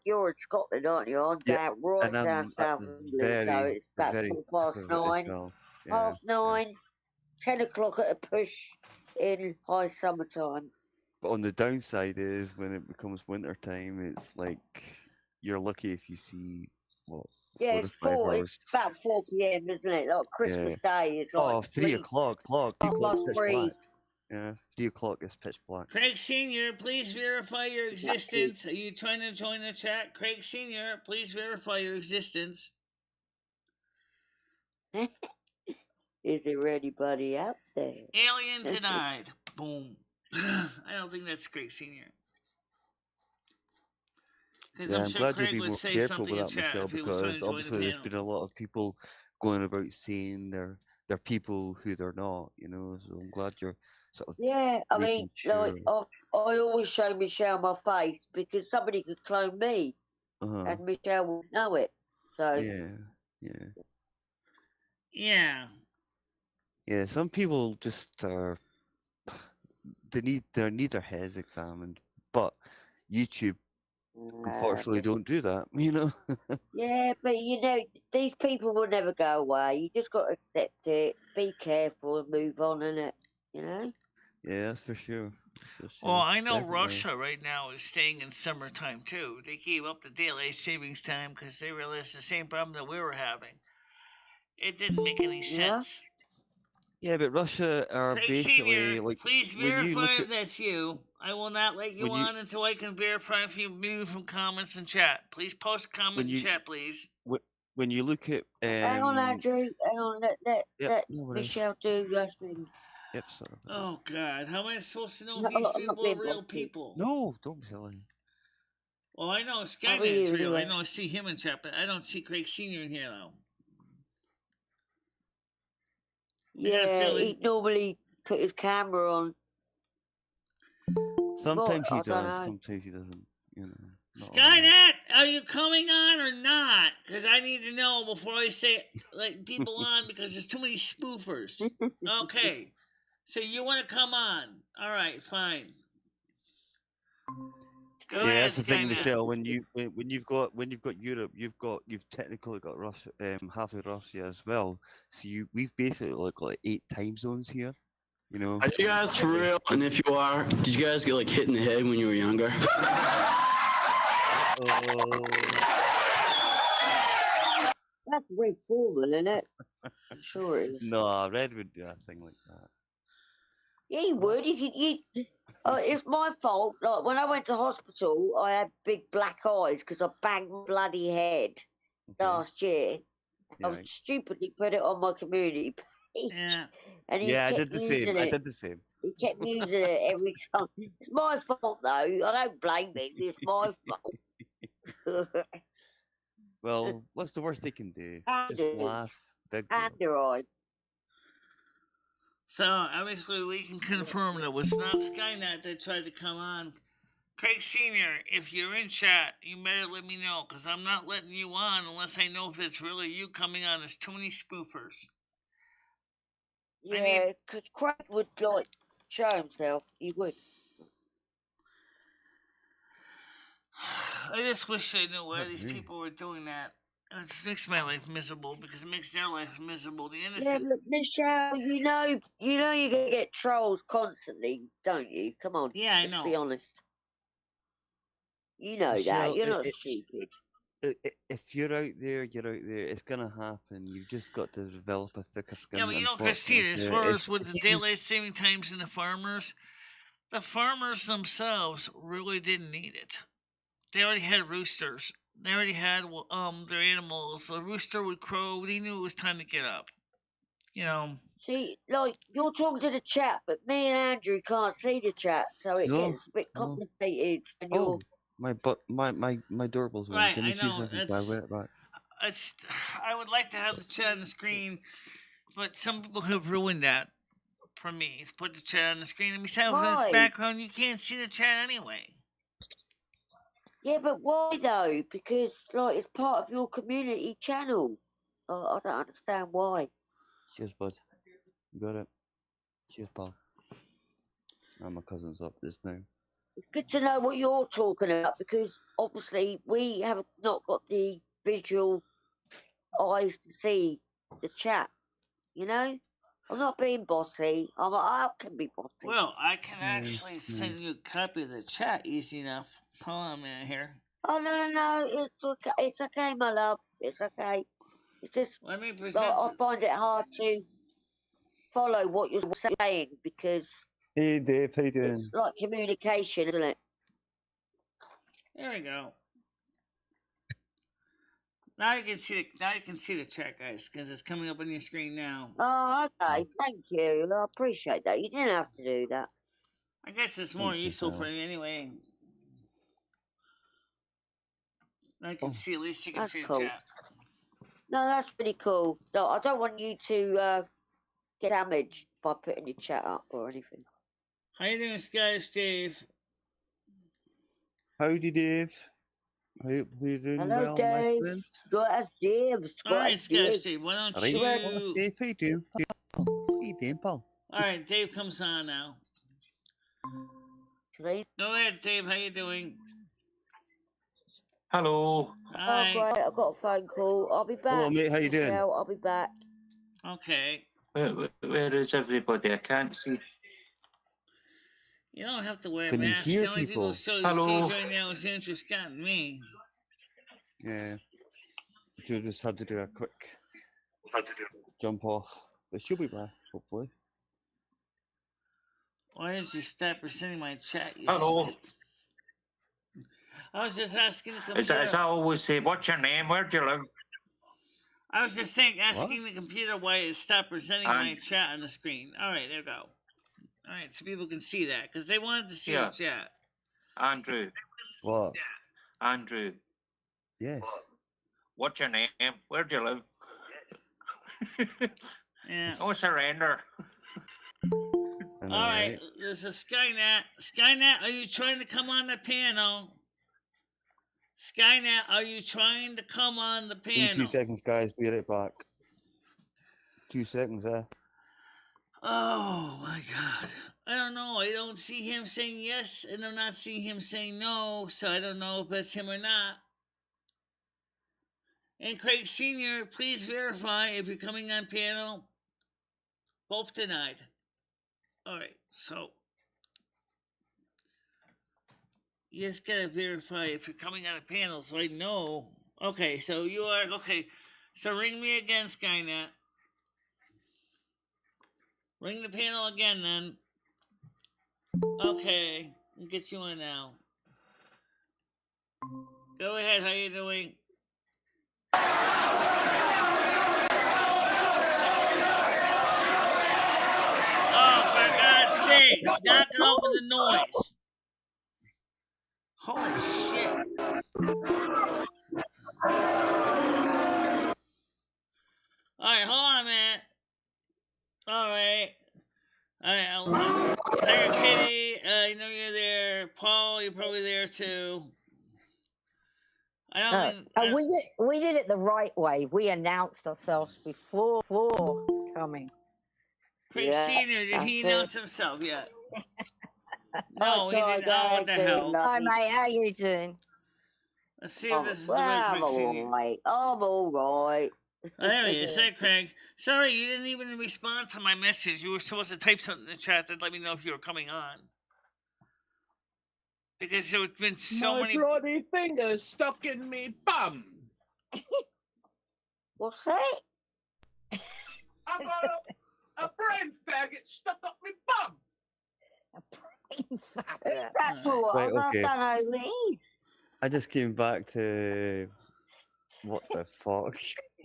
You're in Scotland, aren't you? I'm yeah, down, right and down I'm at south the of England, so it's about very top 9:15, as well. Yeah, half yeah. 9, 10 o'clock at a push in high summertime. But on the downside is when it becomes winter time, it's like you're lucky if you see what Yeah, 4 to 5 it's hours. about 4 p.m., isn't it? Like Yeah. Christmas Day is like Oh, 3 3, o'clock. 3 half o'clock's past pitch 3. black. Yeah, 3 o'clock is pitch black. Craig Senior, please verify your Exactly. existence. Are you trying to join the chat? Craig Senior, please verify your existence. Is there anybody out there? Alien denied. Boom. I don't think that's Craig Senior. Because Yeah, I'm I'm sure glad you'll Craig be would more say careful something with in that, chat Michelle, if he was trying because to join the obviously there's panel. been a lot of people going about saying they're people who they're not, you know. So I'm glad you're sort of Yeah, I mean, making sure. I always show Michelle my face because somebody could clone me Uh-huh. and Michelle would know it. So, Yeah, yeah, Yeah. yeah. Some people just are they need their heads examined, but YouTube unfortunately just, don't do that, you know. yeah, but these people will never go away. You just got to accept it, be careful, and move on, innit? You know? Yeah, that's for sure. That's for Well, sure. I know Definitely. Russia right now is staying in summertime too. They gave up the daylight savings time because they realized the same problem that we were having. It didn't make any Yeah. sense. Yeah, but Russia are Craig Senior, basically like please when you verify look if at that's you. I will not let you when you on until I can verify if you move from comments and chat. Please post a comment when in you chat, please. when you look at Hang on, Andrew. Hang on. yep, Let no worries. Michelle do the thing. Yep, sorry about that. Oh God, how am I supposed to know if No, these I'm not people are being real bossy. people? No, don't be silly. Well, I know How are Skynet's you real. I anyway? know I see him in chat, but I don't see Craig Senior in here though. I got a Yeah, feeling. he'd normally put his camera on. Sometimes he I don't does, know. sometimes he doesn't, you know. Not always. Skynet, are you coming on or not? Because I need to know before I say like people on because there's too many spoofers. Okay, so you want to come on? All right, fine. Go Yeah, ahead, that's the thing, Skynet. Michelle. When you've got Europe, you've technically got Russia, half of Russia as well. So we've basically got like 8 time zones here. You know. Are you guys for real? And if you are, did you guys get like hit in the head when you were younger? That's very formal, isn't it? I'm sure it is. No, Red would do a thing like that. Yeah, he would. It's my fault. Like when I went to hospital, I had big black eyes because I banged my bloody head last year. Yeah, I stupidly put it on my community page, and he I kept did the using same. it. I did the same. He kept using it every time. It's my fault, though. I don't blame him. It's my fault. Well, what's the worst they can do? Just laugh. Big deal. Android. So obviously we can confirm that it was not Skynet that tried to come on. Craig Sr., if you're in chat, you better let me know, because I'm not letting you on unless I know if it's really you coming on. There's too many spoofers. Yeah, because Craig would like show himself. He would. I just wish I knew why these people were doing that. It makes my life miserable because it makes their life miserable. The innocent. Yeah, look, Michelle, you know you're gonna get trolls constantly, don't you? Come on. Yeah, I know. Let's be honest. You know Michelle, that. You're not stupid. If you're out there, you're out there. It's gonna happen. You've just got to develop a thicker skin. Yeah, but you know, Christina, as far as with the daylight saving times and the farmers themselves really didn't need it. They already had roosters. They already had their animals. A rooster would crow. They knew it was time to get up. You know. See, like you're talking to the chat, but me and Andrew can't see the chat, so it gets a bit complicated when you're. My doorbell's on. Right, Give me I 2 know. seconds. I'll wait back. I would like to have the chat on the screen, but some people have ruined that for me. Put the chat on the screen, and besides, in this background, you can't see the chat anyway. Yeah, but why though? Because like it's part of your community channel. I don't understand why. Cheers, bud. You got it. Cheers, pal. My cousin's up just now. It's good to know what you're talking about because obviously we have not got the visual eyes to see the chat. You know, I'm not being bossy. I can be bossy. Well, I can actually send you a copy of the chat easy enough. Hold on a minute here. Oh no, it's okay. It's okay, my love. It's okay. It's just let me present. I find it hard to follow what you're saying because. Hey Dave, how you doing? It's like communication, isn't it? There we go. Now you can see the chat, guys, because it's coming up on your screen now. Oh, okay. Thank you. I appreciate that. You didn't have to do that. I guess it's more useful for you anyway. I can see, at least you can see the chat. No, that's pretty cool. No, I don't want you to get damaged by putting your chat up or anything. How you doing, Sky Steve? Howdy, Dave. Hope you're doing Hello, well, Dave. my friend. Scott Steve. All right, Sky Steve, why don't you... Dave, how you doing, pal? How you doing, pal? All right, Dave comes on now. Go ahead, Dave. How you doing? Hello. Hi. Oh, great. I've got a phone call. I'll be back. Hello, mate. How you doing? I'll be back. Okay. Where is everybody? I can't see. You don't have to wear a Can you mask. hear The only people? people sees right now is Andrew, Scott, and me. Yeah. Joe just had to do a quick jump off. But she'll be back, hopefully. Why did you stop presenting my chat? Hello. I was just asking the computer. Is that always say, what's your name? Where do you live? I was just asking the computer why it stopped presenting my chat on the screen. All right, there we go. All right, so people can see that because they wanted to see the chat. Andrew. What? Andrew. Yes. What's your name? Where do you live? Yeah. Oh, surrender. All right, there's a Skynet. Skynet, are you trying to come on the panel? Skynet, are you trying to come on the panel? Give me 2 seconds, guys. Be right back. 2 seconds, Oh my God! I don't don't know. I don't see him saying yes, and I'm not seeing him saying no, so I don't know if that's him or not. And Craig Sr., please verify if you're coming on panel. Both denied. All right, so you just gotta verify if you're coming on a panel, so I know. Okay, so you are okay. So ring me again, Skynet. Ring the panel again, then. Okay, I'll get you on now. Go ahead. How you doing? Oh, for God's sakes! Knock it off with the noise. Holy shit! All right, hold on a minute. All right. Tiger Kitty, I know you're there. Paul, you're probably there too. I don't think. We did it the right way. We announced ourselves before coming. Craig Senior, did he announce himself yet? No, he didn't. Oh, what the hell? Hi, mate. How you doing? Let's see if this is the right Craig Senior. I'm all right. Oh, there he is. Hey, Craig. Sorry, you didn't even respond to my message. You were supposed to type something in the chat to let me know if you were coming on. Because there have been so many. My bloody fingers stuck in me bum. What's that? I got a brain faggot stuck up my bum. A brain faggot. That's all right. Right, okay. I don't know these. I just came back to what the fuck.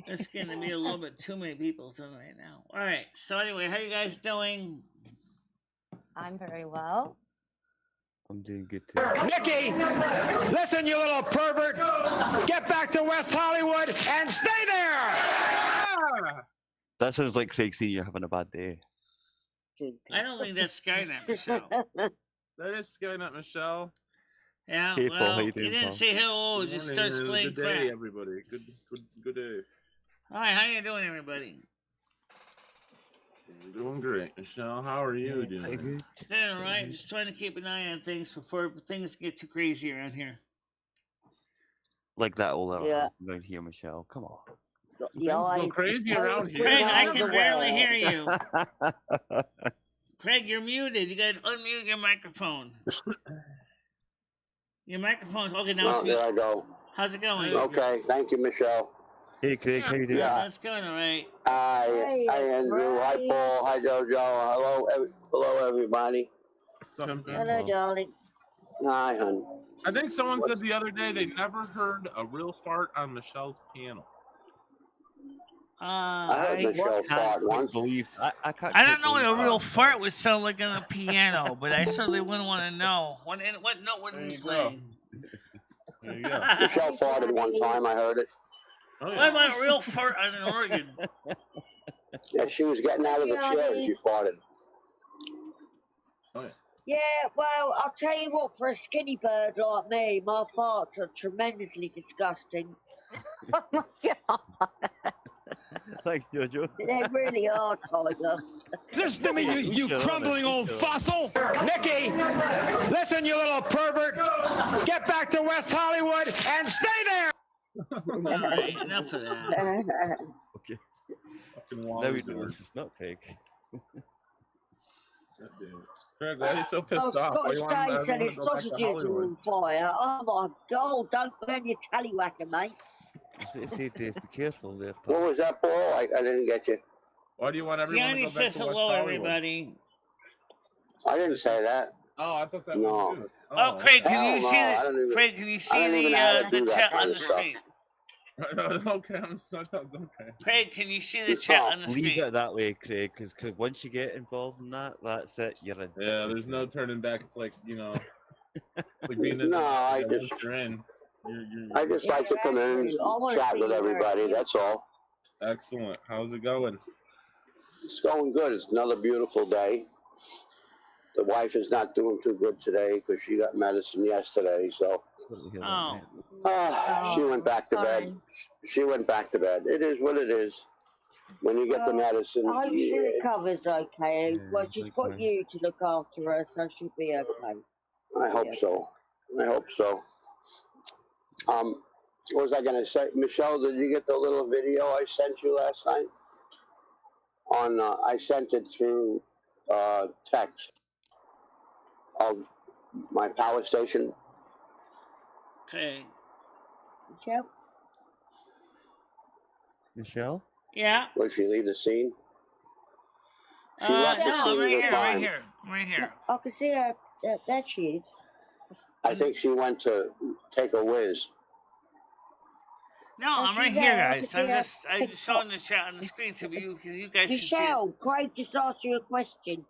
It's going to be a little bit too many people tonight now. All right. So anyway, how you guys doing? I'm very well. I'm doing good too. Nikki, listen, you little pervert. Get back to West Hollywood and stay there. That sounds like Craig Senior having a bad day. I don't think that's Skynet, Michelle. That is Skynet, Michelle. Yeah, Hey, Paul, well, how you he doing, didn't Paul? say hello, Good just morning, starts playing good crap. day, everybody. Good day. All right, how you doing, everybody? We're doing great, Michelle. How are you doing? Good. Doing all right. Just trying to keep an eye on things before things get too crazy around here. Like that all around Yeah. here, Michelle. Come on. Things go crazy around here. Craig, I on can the barely wall. hear you. Craig, you're muted. You gotta unmute your microphone. Your microphone's okay now. Oh, there I go. How's it going? Okay, thank you, Michelle. Hey, Craig, how you doing? Yeah. That's going all right. Hi, Andrew. Hi, Paul. Hi, Jojo. Hello, everybody. Hello, darling. Hi, hon. I think someone said the other day they never heard a real fart on Michelle's piano. I heard Michelle fart once. I can't I don't know what a believe real that. fart would sound like on a piano, but I certainly wouldn't want to know. What note would There he you play? There you go. Michelle farted one time. I heard it. Oh, What yeah. about a real fart on an organ? Yeah, she was getting out of the chair and she farted. Oh, yeah. Yeah, well, I'll tell you what, for a skinny bird like me, my farts are tremendously disgusting. Oh my God. Thanks, Jojo. They really are, Tiger. Listen to me, you crumbling old fossil. Nikki, listen, you little pervert. Get back to West Hollywood and stay there. All right, enough of that. Okay. Fucking Now Wally we know door. this is not Craig. God damn it. Craig, why are you so pissed Oh, off? Why Scottish you want Day everyone said to his go back to sausages are Hollywood? on fire. Oh my God, don't burn your tallywhacker, mate. It's safe to be careful there. What was that, Paul? I didn't get you. Why do you want everyone to Gianni go back says to West hello, Hollywood? everybody. I didn't say that. Oh, I thought that No. was you. Oh, Craig, can Hell you no, see I don't the even- Craig? Can you I see don't even know how to the do that chat kind on of the stuff. screen? Okay, okay. Craig, can you see the chat on the Leave screen? it that way, Craig, because once you get involved in that, that's it. You're in. Yeah, there's no turning back. It's like, like being in No, I once just- you're in. I just like to come in and I wanna chat see with you everybody. work. That's all. Excellent. How's it going? It's going good. It's another beautiful day. The wife is not doing too good today because she got medicine yesterday. So Oh. she went back to bed. sorry. She went back to bed. It is what it is. When you get the medicine, I hope she recovers okay. Yeah, Well, she's got okay. you to look after her, so she'll be okay. I hope so. I hope so. What was I going to say? Michelle, did you get the little video I sent you last night? I sent it through text of my power station. Okay. Michelle? Michelle? Yeah. Where she leave the scene? She left the No, scene right at the here, time. right here. I can see her. There she is. I think she went to take a whiz. No, Oh, I'm right she's here, there. guys. I Big just saw in the chat on the screen so you guys can see it. Michelle, Craig just asked you a question.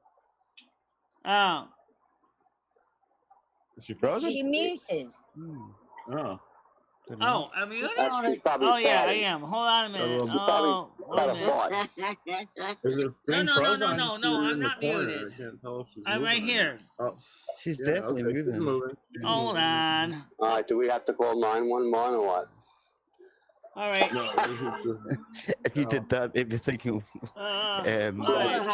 Oh. Is she frozen? She muted. Oh. Oh, I'm muted? She's probably Oh, yeah, I farting. am. Hold on a minute. She probably Wait had a a minute. thought. Is it No, screen no, frozen? no, I no, just no, see her I'm in the not corner. muted. I can't tell if she's I'm right moving. here. Oh. She's Yeah, definitely okay, she's moving. moving. She's Hold moving. on. All right, do we have to call 911 or what? All right. No, If you did that, they'd be thinking, right.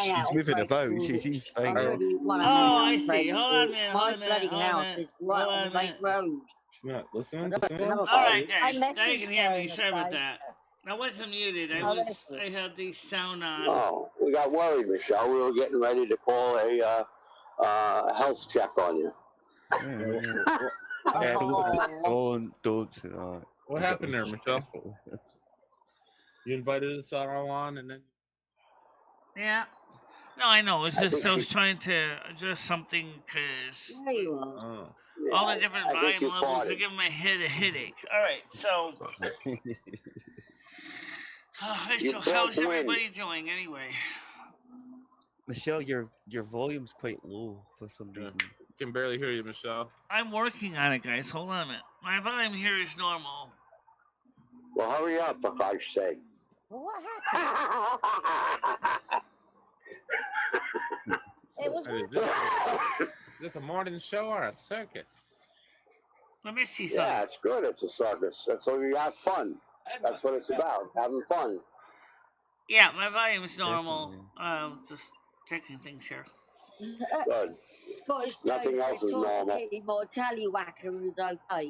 she's moving about. She's fine. Oh, I see. Hold on a minute. My bloody house is right on the main road. She's not listening. All right, I guys. Now you messaged can hear her me. in the Sorry about side. that. I wasn't muted. Oh, that's I had the sound on. Oh, we got worried, Michelle. We were getting ready to call a health check on you. Yeah, don't. What happened there, Michelle? You invited us all on, and then. Yeah. No, I know. It's just I was trying to adjust something because There you are. all the different I think volume you levels are farted. giving my head a headache. All right, so. So how's everybody doing anyway? Michelle, your volume's quite low for some reason. Can barely hear you, Michelle. I'm working on it, guys. Hold on a minute. My volume here is normal. Well, hurry up, for Christ's sake. Well, what happened? It was Hey, is this a morning show or a circus? Let me see something. Yeah, it's good. It's a circus. That's all you have fun. That's what it's about, having fun. Yeah, my volume is normal. Just checking things here. Good. Nothing else is normal. My tallywhacker is okay.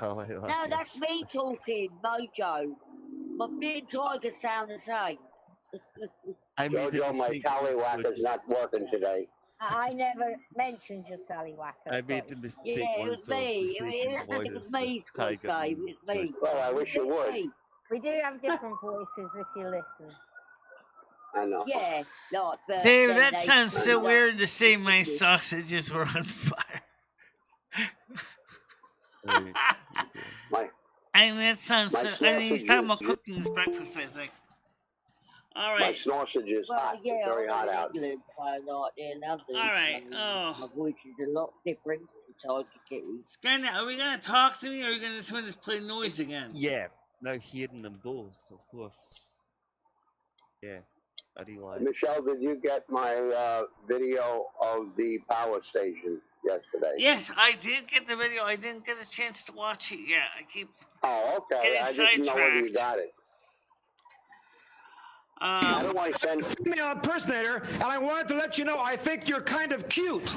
No, that's me talking, Mojo. My big tiger sound the same. Jojo, my tallywhacker's not working today. I never mentioned your tallywhacker. I made the mistake Yeah, it was me. It was me, Squid Game. It was me. Well, I wish you would. We do have different voices if you listen. I know. Yeah, like Dave, that sounds so weird to say my sausages were on fire. And that sounds so, I mean, he's talking about cooking his breakfast, I think. All right. My sausage is hot. Yeah, it's very hot out. All right. My voice is a lot different. It's hard to get used. Skynet, are we going to talk to me or are we going to just play noise again? Yeah, now hearing them both, of course. Yeah, I do like. Michelle, did you get my video of the power station yesterday? Yes, I did get the video. I didn't get a chance to watch it yet. I keep okay. I didn't know whether you got it. How do I send email impersonator, and I wanted to let you know I think you're kind of cute.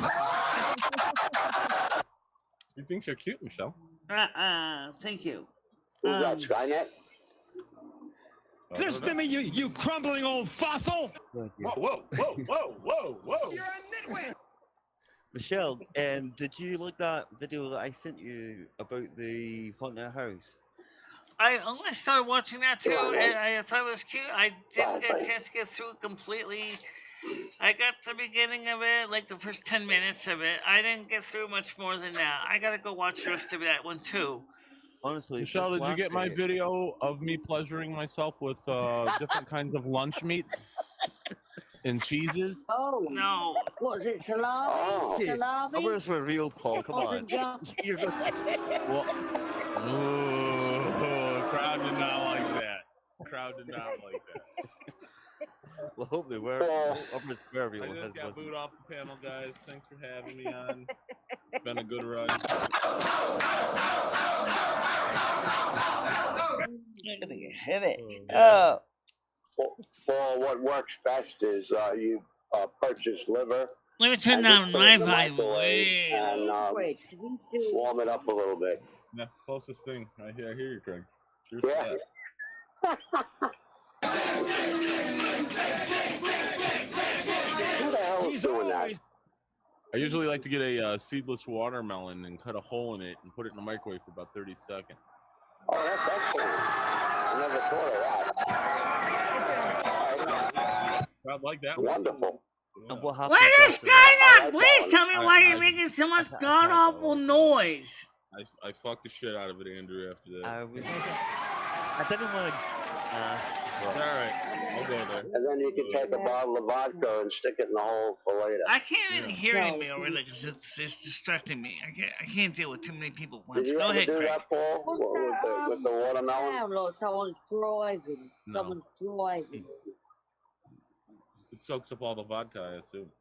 You think you're cute, Michelle? Thank you. Who's that, Skynet? Listen to me, you crumbling old fossil. Whoa, whoa, whoa, whoa, whoa, whoa. You're a nitwit. Michelle, did you like that video that I sent you about the haunted house? I only started watching that too, and I thought it was cute. I didn't get a chance to get through it completely. I got the beginning of it, like the first 10 minutes of it. I didn't get through much more than that. I gotta go watch the rest of that one too. Honestly, Michelle, did you get my video of me pleasuring myself with different kinds of lunch meats and cheeses? Oh no! What is it? Salami? Salami? I wish we're real, Paul. Come on. You're good. Well, crowd did not like that. Crowd did not like that. Well, hope they were. I just got booed off the panel, guys. Thanks for having me on. It's been a good run. You're gonna get headache. Oh. for what works best is you purchase liver. Let me turn and down just put it my in the volume. microwave and Wait, can you do warm it up a little bit. Yeah, closest thing. I hear you, Craig. Cheers Yeah. to Who the hell is doing that? I usually like to get a seedless watermelon and cut a hole in it and put it in the microwave for about 30 seconds. Oh, that's excellent. I never thought of that. I'd like that. Wonderful. And what happens? Why this after guy that? not? Please tell me why you're making so much god awful noise. I fucked the shit out of it, Andrew, after that. I didn't want to ask. All right, I'll go there. And then you can take a bottle of vodka and stick it in the hole for later. I can't even hear anybody over there because it's distracting me. I can't deal with too many people at once. Did you Go ever ahead, do Craig. that, Paul? With the watermelon? sound like someone's driving? No. Someone's driving. It soaks up all the vodka, I assume.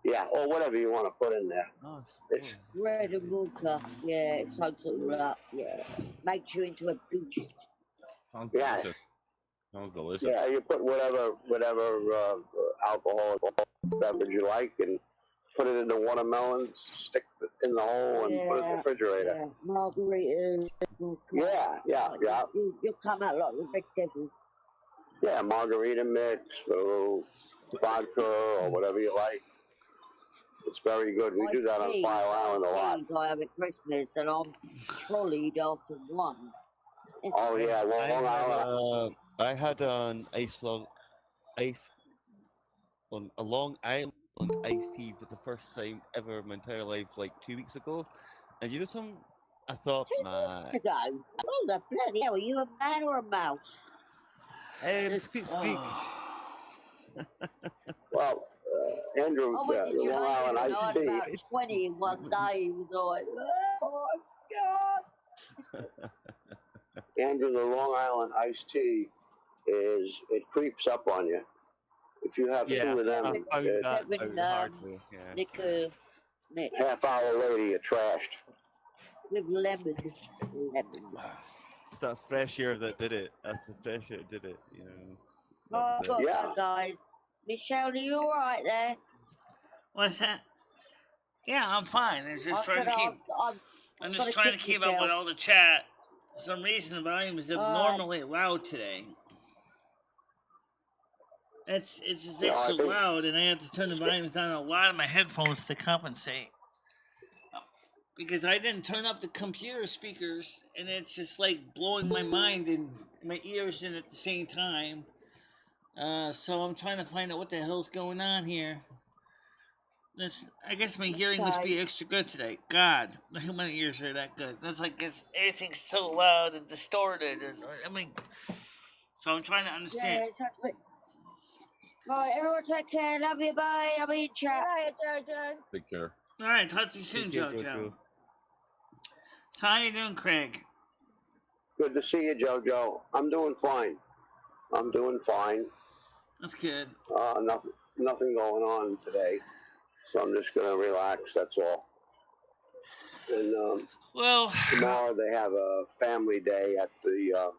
Yeah, or whatever you want to put in there. Oh, It's, Red and vodka. Yeah, it soaks it all up. Yeah. Makes you into a beast. Sounds yes. delicious. Sounds delicious. Yeah, you put whatever alcohol beverage you like and put it in the watermelon, stick it in the hole, and put it in the refrigerator. Yeah, margaritas. Yeah. You'll come out like the big devil. Yeah, margarita mix, or vodka, or whatever you like. It's very good. We do that on Fire Island a lot. I have at Christmas, and I'm trolleyed after one. Oh yeah, Long Island. I had an a Long Island iced tea for the first time ever in my entire life, like 2 weeks ago. And you know something? I thought, man. To go. Oh, the bloody hell! Are you a man or a mouse? Speak. Well, Andrew, I went to the Long Island Jamaica and I iced had tea. about 20 in one day. He was like, oh my God. Andrew, the Long Island iced tea it creeps up on you. If you have two of them, liquor mix half hour later you're trashed. with lemon. It's that fresh air that did it. That's the fresh air that did it, you know. Oh, That was it. go, guys. Michelle, are you alright there? What's that? Yeah, I'm fine. It's just I trying to said keep. I'm just trying to keep up with all the chat. For some reason, the volume is abnormally loud today. It's just extra loud, and I have to turn the volumes down on a lot of my headphones to compensate. Because I didn't turn up the computer speakers, and it's just like blowing my mind and my ears in at the same time. So I'm trying to find out what the hell's going on here. I guess my hearing must be extra good today. God, how many ears are that good? That's like everything's so loud and distorted, and so I'm trying to understand. Yeah, exactly. Right, everyone take care. Love you, bye. I'll be in chat. Take care. All right, talk to you soon, Jojo. So how you doing, Craig? Good to see you, JoJo. I'm doing fine. That's good. Nothing going on today, so I'm just gonna relax. That's all. And well, tomorrow they have a family day at the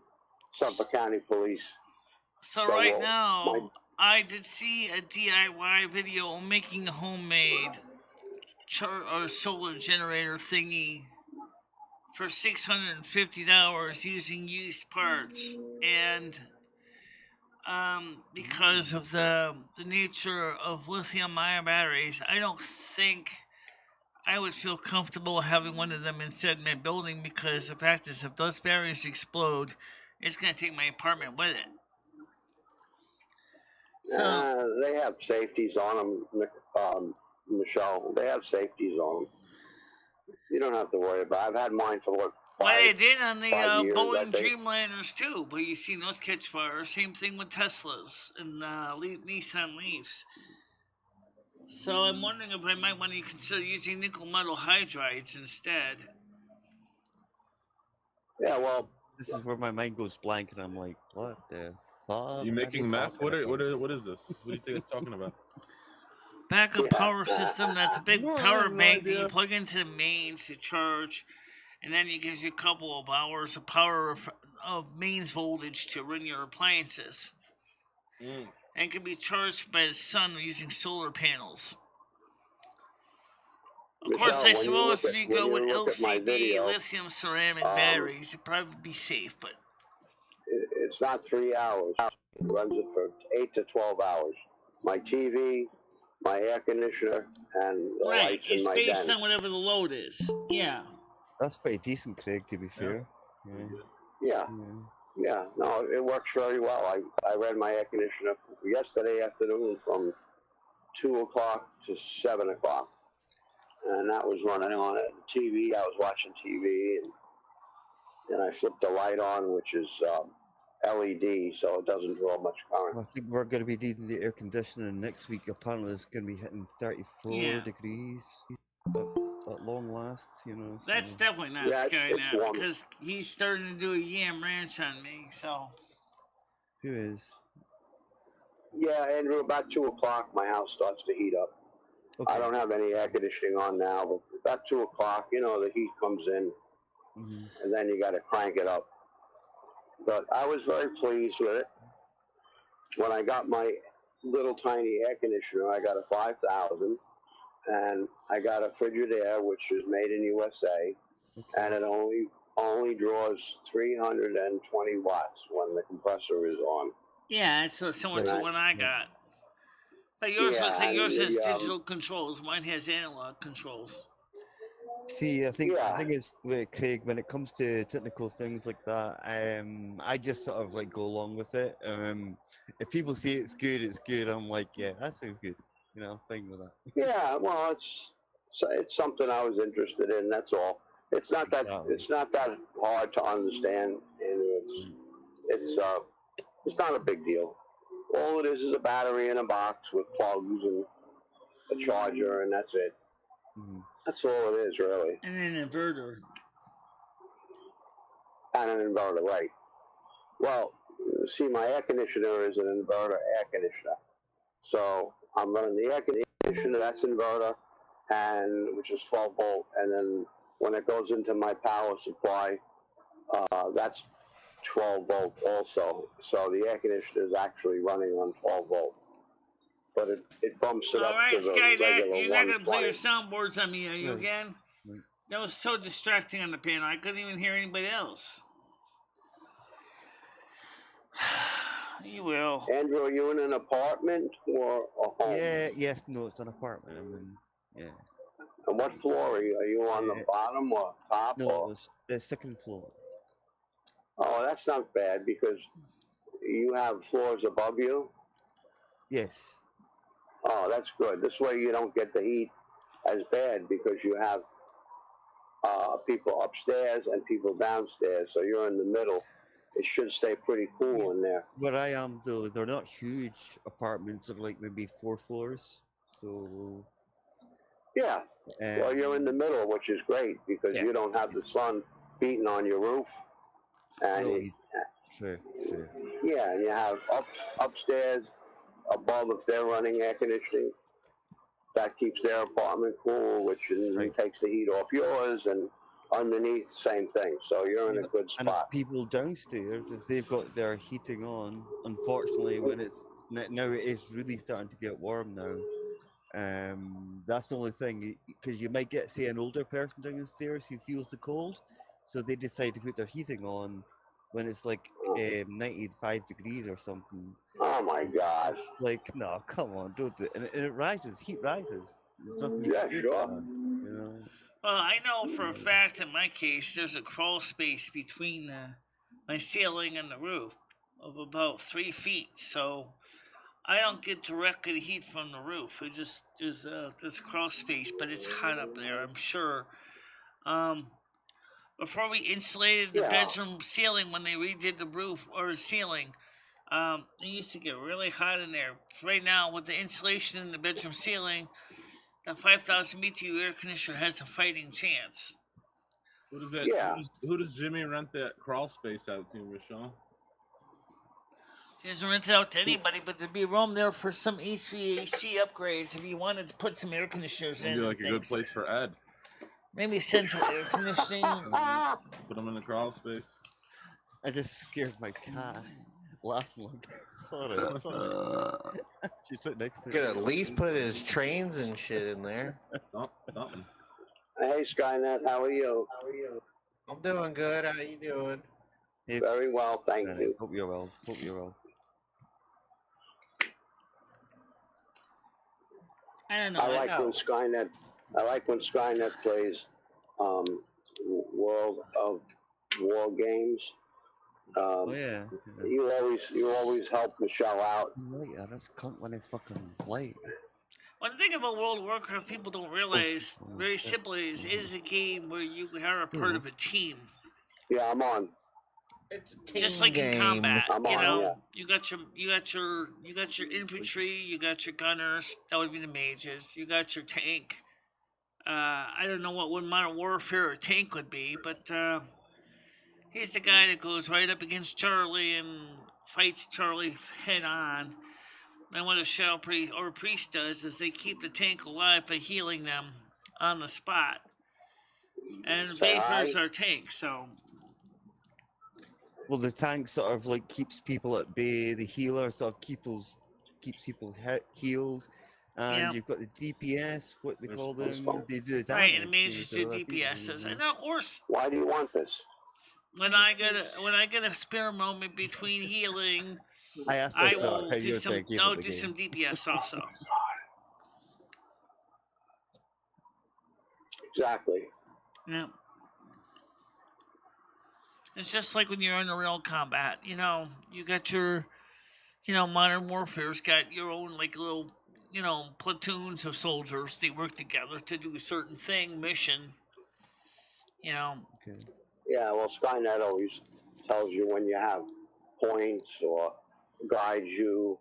Suffolk County Police. So right now, I did see a DIY video making a homemade solar generator thingy for $650 using used parts, and because of the nature of lithium-ion batteries, I don't think I would feel comfortable having one of them inside my building, because the fact is, if those batteries explode, it's going to take my apartment with it. So they have safeties on them, Michelle. They have safeties on them. You don't have to worry about it. I've had mine for what? Well, they did on the years, Boeing Dreamliners too, but you've seen those catch fire. Same thing with Teslas and Nissan Leafs. So I'm wondering if I might want to consider using nickel metal hydrides instead. Yeah, well, this is where my mind goes blank, and I'm like, what the fuck? You making meth? What is this? What do you think it's talking about? Backup power system. That's a big power bank that you plug into the mains to charge, and then it gives you a couple of hours of power of mains voltage to run your appliances. and can be charged by the sun using solar panels. Of course, I suppose if you go with LCD, lithium ceramic batteries, it'd probably be safe, but it's not 3 hours. It runs it for 8 to 12 hours. My TV, my air conditioner, and the lights in my den. It's based on whatever the load is. Yeah. That's pretty decent, Craig, to be fair. Yeah. No, it works very well. I ran my air conditioner yesterday afternoon from 2 o'clock to 7 o'clock. And that was running on it. TV, I was watching TV, and I flipped the light on, which is LED, so it doesn't draw much current. Well, I think we're going to be needing the air conditioning next week. Apparently, it's going to be hitting 34 degrees at long last, you know. So. That's definitely not scary now, because he's starting to do a yam ranch on me, so. Who is? Yeah, Andrew, about 2 o'clock, my house starts to heat up. Okay. I don't have any air conditioning on now, but about 2 o'clock, you know, the heat comes in, and then you got to crank it up. But I was very pleased with it. When I got my little tiny air conditioner, I got a 5,000, and I got a Frigidaire, which is made in USA, and it only draws 320 watts when the compressor is on. Yeah, it's similar to what I got. But yours looks like yours has digital controls. Mine has analog controls. See, I think it's with Craig when it comes to technical things like that. I just sort of like go along with it. If people say it's good. I'm like, yeah, that sounds good. You know, fine with that. Yeah, well, it's something I was interested in. That's all. It's not that hard to understand, and it's not a big deal. All it is a battery in a box with plugs and a charger, and that's it. That's all it is, really. And an inverter. And an inverter, right. Well, see, my air conditioner is an inverter air conditioner. So I'm running the air conditioner, that's inverter, and which is 12 volt. And then when it goes into my power supply, that's 12 volt also. So the air conditioner is actually running on 12 volt. But it bumps it up to the regular you're not going to play your soundboards on me, are you, again? That was so distracting on the piano. I couldn't even hear anybody else. You will. Andrew, are you in an apartment or a home? No, it's an apartment. And what floor are you? Are you on the bottom or top? No, it's the second floor. Oh, that's not bad because you have floors above you? Yes. Oh, that's good. This way you don't get the heat as bad because you have people upstairs and people downstairs, so you're in the middle. It should stay pretty cool in there. Where I am, though, they're not huge apartments. They're like maybe 4 floors. So. Yeah. Well, you're in the middle, which is great because you don't have the sun beating on your roof. And Sure. Yeah, and you have upstairs, above if they're running air conditioning. That keeps their apartment cool, which takes the heat off yours, and underneath, same thing. So you're in a good spot. And people downstairs, if they've got their heating on, unfortunately, when it's now it is really starting to get warm now. That's the only thing, because you might get, say, an older person downstairs who feels the cold, so they decide to put their heating on when it's like 95 degrees or something. Oh my God! It's like, no, come on, don't do it. And it rises, heat rises. Yeah, sure. You know? Well, I know for a fact in my case, there's a crawl space between my ceiling and the roof of about 3 feet, so I don't get directly heat from the roof. It just there's a crawl space, but it's hot up there, I'm sure. Before we insulated the bedroom ceiling, when they redid the roof or the ceiling, it used to get really hot in there. Right now, with the insulation in the bedroom ceiling, the 5,000 BTU air conditioner has a fighting chance. What is that? Who does Jimmy rent that crawl space out to, Michelle? He doesn't rent it out to anybody, but there'd be room there for some HVAC upgrades if you wanted to put some air conditioners in. It'd be like a good place for Ed. Maybe central air conditioning. Put them in the crawl space. I just scared my cat. laughing like. Sorry. She's put next to Could at least put his trains and shit in there. Something. Hey, Skynet, how are you? I'm doing good. How you doing? Hey, Very well, thank you. Hope you're well. Hope you're well. I don't know. I like when Skynet plays World of War games. Oh yeah. You always help Michelle out. Right, yeah, that's cunt when I fucking play. One thing about World of Warcraft people don't realize, very simply, is a game where you are a part of a team. Yeah, I'm on. It's a team Just like game. in combat, I'm you on, know, yeah. you got your infantry, you got your gunners. That would be the mages. You got your tank. I don't know what Modern Warfare or tank would be, but he's the guy that goes right up against Charlie and fights Charlie head on. And what a Shadow Priest or Priest does is they keep the tank alive by healing them on the spot. And Vapors are tanks, so. Well, the tank sort of like keeps people at bay. The healer sort of keeps people healed. And you've got the DPS, what they call them. They do the damage. Right, and the mages do DPSs. And of course. Why do you want this? When I get a spare moment between healing, I will do some DPS also. Exactly. Yeah. It's just like when you're in a real combat. You know, you got your, Modern Warfare's got your own like little, platoons of soldiers. They work together to do a certain thing, mission. Okay. Yeah, well, Skynet always tells you when you have points or guides you,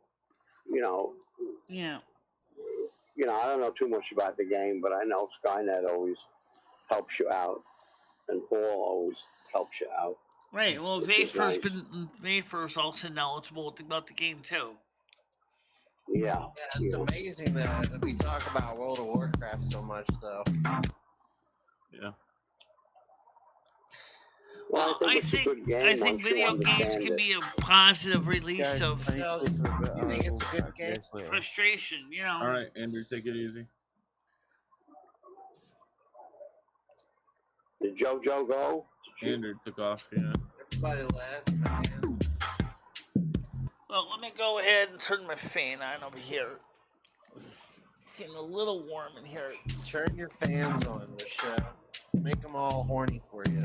Yeah. I don't know too much about the game, but I know Skynet always helps you out, and Paul always helps you out. Right. Well, Vapor's also knowledgeable about the game too. Yeah. It's amazing that we talk about World of Warcraft so much, though. Yeah. Well, I think video games can be a positive release of You think it's a good game? frustration, All right, Andrew, take it easy. Did JoJo go? Andrew took off, yeah. Everybody left, man. Well, let me go ahead and turn my fan on over here. It's getting a little warm in here. Turn your fans on, Michelle. Make them all horny for you.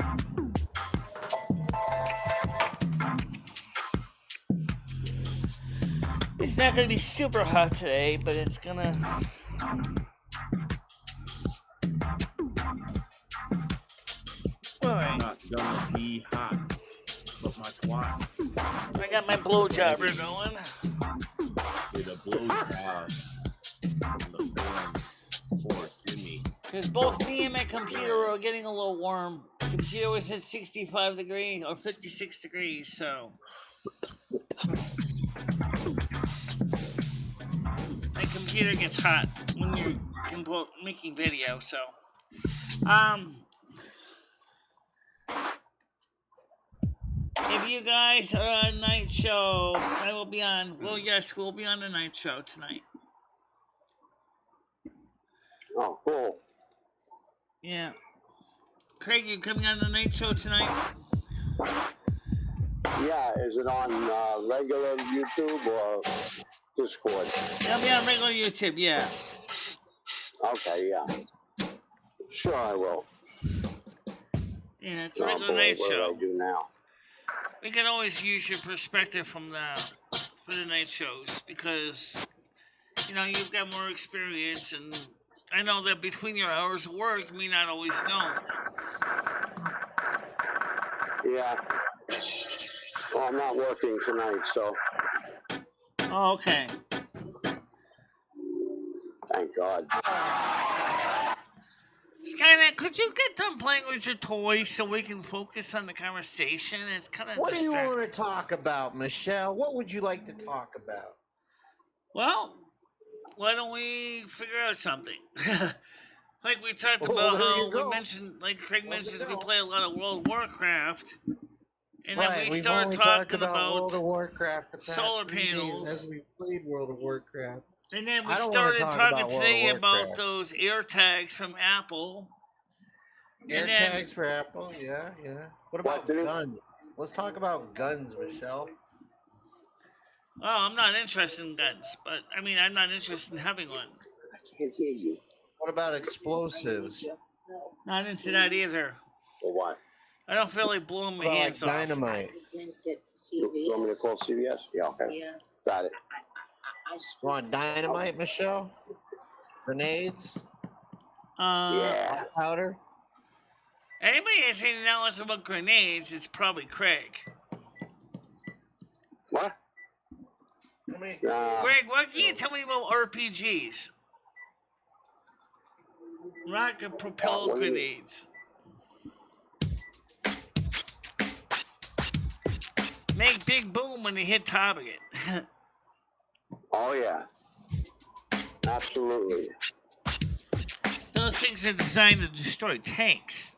It's not going to be super hot today, but it's going to... Alright. Not gonna be hot, but my twat. I got my blowjobber going. With a blowjob from the fan for Jimmy. Because both me and my computer are getting a little warm. The computer was at 65 degrees or 56 degrees, so... My computer gets hot when you're making video, so... If you guys are on night show, I will be on. Well, yes, we'll be on the night show tonight. Oh, cool. Yeah. Craig, you coming on the night show tonight? Yeah, is it on regular YouTube or Discord? It'll be on regular YouTube, yeah. Okay, yeah. Sure, I will. Yeah, it's a regular night show. What do I do now? We can always use your perspective for the night shows because, you've got more experience, and I know that between your hours of work, you may not always know. Yeah. Well, I'm not working tonight, so. Oh, okay. Thank God. Skynet, could you get done playing with your toys so we can focus on the conversation? It's kind of What do you want to talk about, Michelle? What would you like to talk about? Well, why don't we figure out something? Like we talked about there how you go. we mentioned, like Craig mentions, we play a lot of World of Warcraft. And then Right, we we've start only talked talking about World of Warcraft the past solar 3 days panels. as we played World of Warcraft. And then we I don't want to started talk talking about World of today about Warcraft. those ear tags from Apple. Air And then, tags for Apple, yeah. What about guns? Let's talk about guns, Michelle. well, I'm not interested in guns, but I mean, I'm not interested in having one. I can't hear you. What about explosives? Not into that either. Or what? I don't feel like blowing my What about hands like off. dynamite? You want me to call CVS? Yeah, okay. Yeah. Got it. You want dynamite, Michelle? Grenades? Yeah. Powder? Anybody that's any knowledge about grenades is probably Craig. What? Greg, what can you tell me about RPGs? Rocket-propelled grenades. Make big boom when they hit target. Oh, yeah. Absolutely. Those things are designed to destroy tanks.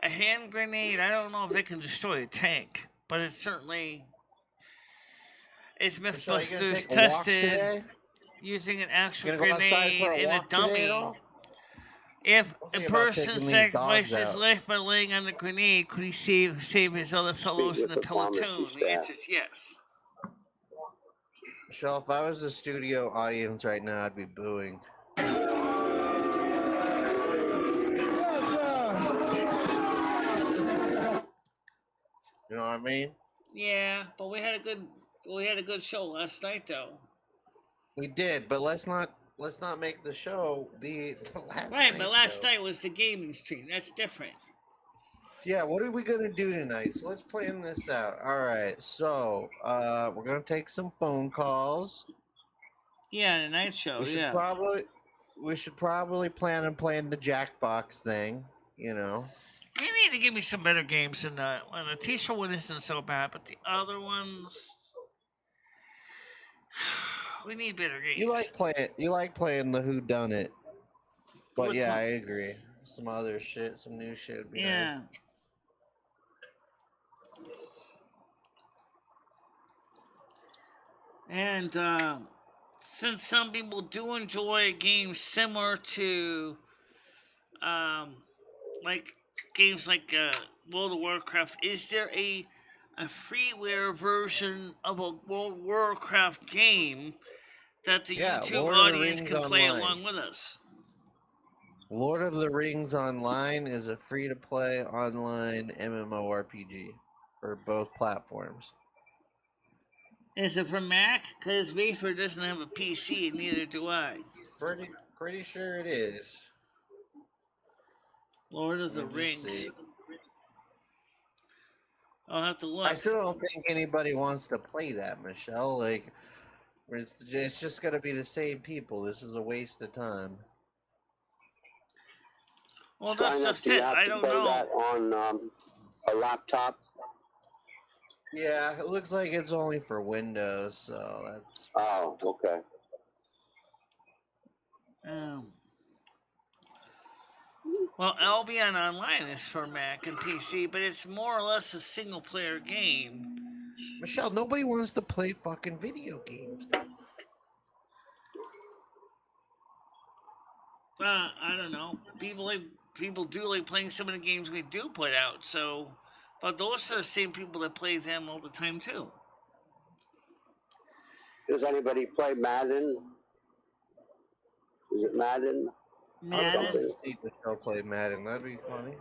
A hand grenade, I don't know if they can destroy a tank, but it's certainly... It's Mythbusters tested using an actual grenade in a dummy. If a person sacrifices life by laying on the grenade, could he save his other fellows in the platoon? The answer is yes. Michelle, if I was the studio audience right now, I'd be booing. You know what I mean? Yeah, but we had a good show last night, though. We did, but let's not make the show be the last Right, night but last show. night was the gaming stream. That's different. Yeah, what are we gonna do tonight? So let's plan this out. All right, so we're gonna take some phone calls. Yeah, the night show. We should probably plan on playing the Jackbox thing. You know. You need to give me some better games than that. Well, the T-shirt one isn't so bad, but the other ones, we need better games. You like playing the Who Done It. But What's yeah, one? I agree. Some other shit, some new shit would be Yeah. nice. And since some people do enjoy games similar to, like games like World of Warcraft, is there a freeware version of a World of Warcraft game that the YouTube Lord of the audience Rings can play Online. along with us? Lord of the Rings Online is a free-to-play online MMORPG for both platforms. Is it for Mac? Because Vapor doesn't have a PC, and neither do I. Pretty sure it is. Lord of the Let me just Rings. see. I'll have to look. I still don't think anybody wants to play that, Michelle. Like, it's just gonna be the same people. This is a waste of time. Well, that's just it. I don't know. That on a laptop. Yeah, it looks like it's only for Windows, so that's. Oh, okay. Well, Albion Online is for Mac and PC, but it's more or less a single-player game. Michelle, nobody wants to play fucking video games. I don't know. People do like playing some of the games we do put out. So, but those are the same people that play them all the time too. Does anybody play Madden? Is it Madden? I'd love to see Michelle play Madden. That'd be funny.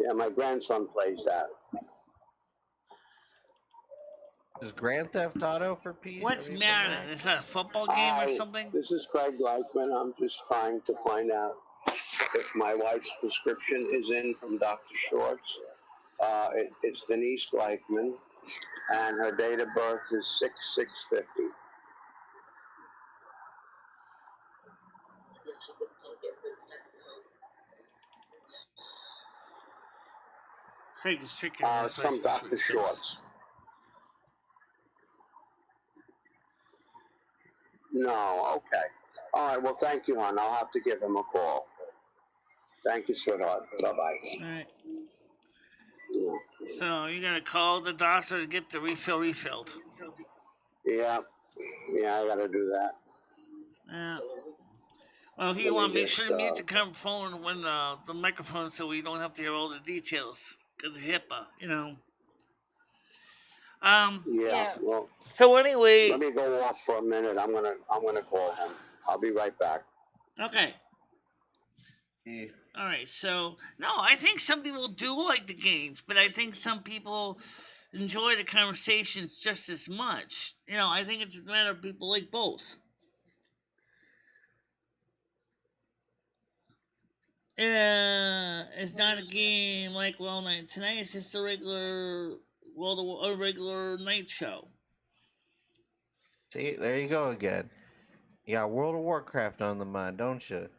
Yeah, my grandson plays that. Is Grand Theft Auto for PC? What's Madden? Is that a football game or something? This is Craig Leichman. I'm just trying to find out if my wife's prescription is in from Dr. Short's. It's Denise Leichman, and her date of birth is 6/6/50. Craig is tricking It's from Dr. Short's. No, okay. All right. Well, thank you, hon. I'll have to give him a call. Thank you, sweetheart. Bye bye. All right. So you gotta call the doctor to get the refill refilled. Yeah. Yeah, I gotta do that. Yeah. Well, Let you want to me make sure just, to mute the phone when the microphone, so we don't have to hear all the details because of HIPAA. You know. Yeah. Well. So anyway. Let me go off for a minute. I'm gonna call him. I'll be right back. Okay. All right. So no, I think some people do like the games, but I think some people enjoy the conversations just as much. You know, I think it's a matter of people like both. It's not a game like Well Night. Tonight it's just a regular night show. See, there you go again. You got World of Warcraft on the mind, don't you?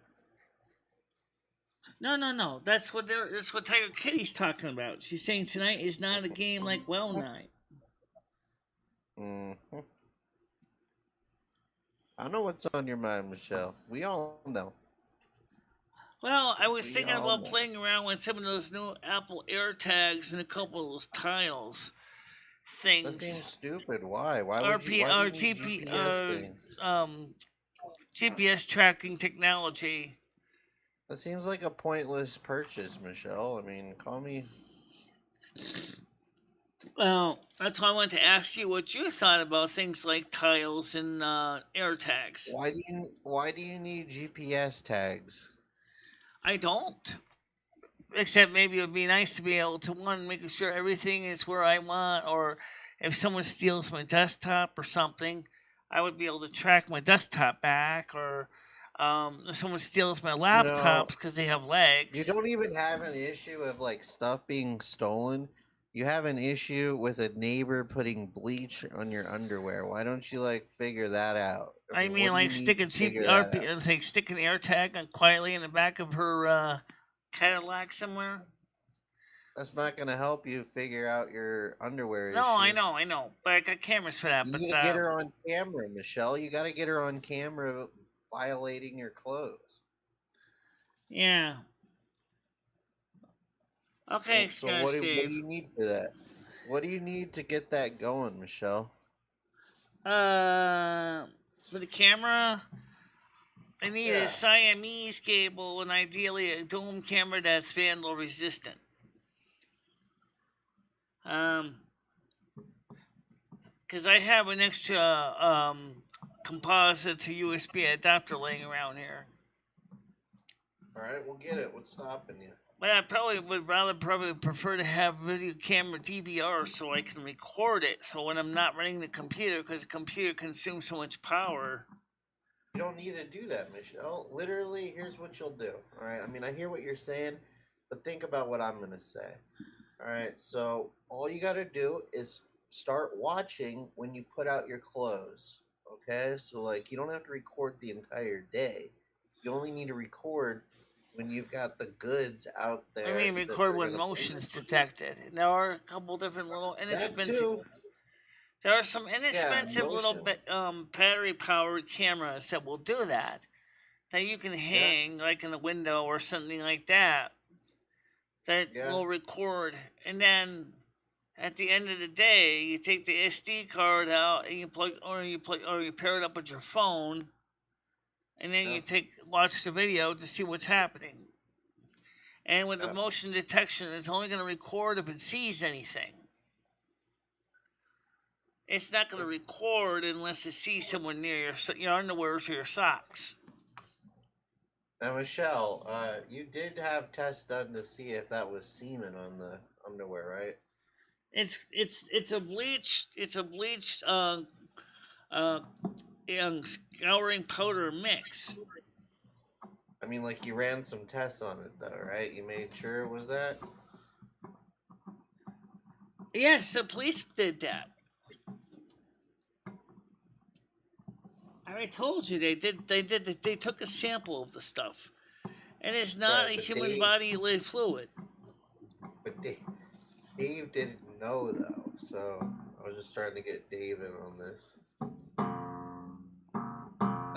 No. That's what Tiger Kitty's talking about. She's saying tonight is not a game like Well Night. Mm-hmm. I know what's on your mind, Michelle. We all know. Well, I was thinking about playing around with some of those new Apple AirTags and a couple of those tiles things. That seems stupid. Why? Why would you need GPS things? GPS tracking technology. That seems like a pointless purchase, Michelle. I mean, call me. Well, that's why I wanted to ask you what you thought about things like tiles and AirTags. Why do you need GPS tags? I don't. Except maybe it would be nice to be able to, making sure everything is where I want, or if someone steals my desktop or something, I would be able to track my desktop back, or if someone steals my laptops because they have legs. You don't even have an issue of like stuff being stolen. You have an issue with a neighbor putting bleach on your underwear. Why don't you like figure that out? I mean like stick an AirTag on quietly in the back of her Cadillac somewhere. That's not going to help you figure out your underwear No, issue. I know. But I got cameras for that. You but need to get her on camera, Michelle. You got to get her on camera violating your clothes. Yeah. Okay, so what do you need for that? What do you need to get that going, Michelle? For the camera, I need a Siamese cable and ideally a dome camera that's vandal resistant. Because I have an extra composite to USB adapter laying around here. All right, we'll get it. What's stopping you? But I probably prefer to have video camera DVR so I can record it. So when I'm not running the computer, because the computer consumes so much power. You don't need to do that, Michelle. Literally, here's what you'll do. All right. I mean, I hear what you're saying, but think about what I'm gonna say. All right. So all you got to do is start watching when you put out your clothes. Okay. So like, you don't have to record the entire day. You only need to record when you've got the goods out there. I mean, record when motion's detected. There are a couple different little inexpensive. There are some inexpensive little battery-powered cameras that will do that. That you can hang like in the window or something like that. That will record, and then at the end of the day, you take the SD card out and you pair it up with your phone. And then you watch the video to see what's happening. And with the motion detection, it's only going to record if it sees anything. It's not going to record unless it sees someone near your underwear or your socks. Now, Michelle, you did have tests done to see if that was semen on the underwear, right? It's a bleached scouring powder mix. I mean, like you ran some tests on it, though, right? You made sure it was that. Yes, the police did that. I already told you they did. They took a sample of the stuff, and it's not a human body fluid. But Dave didn't know though, so I was just trying to get Dave in on this.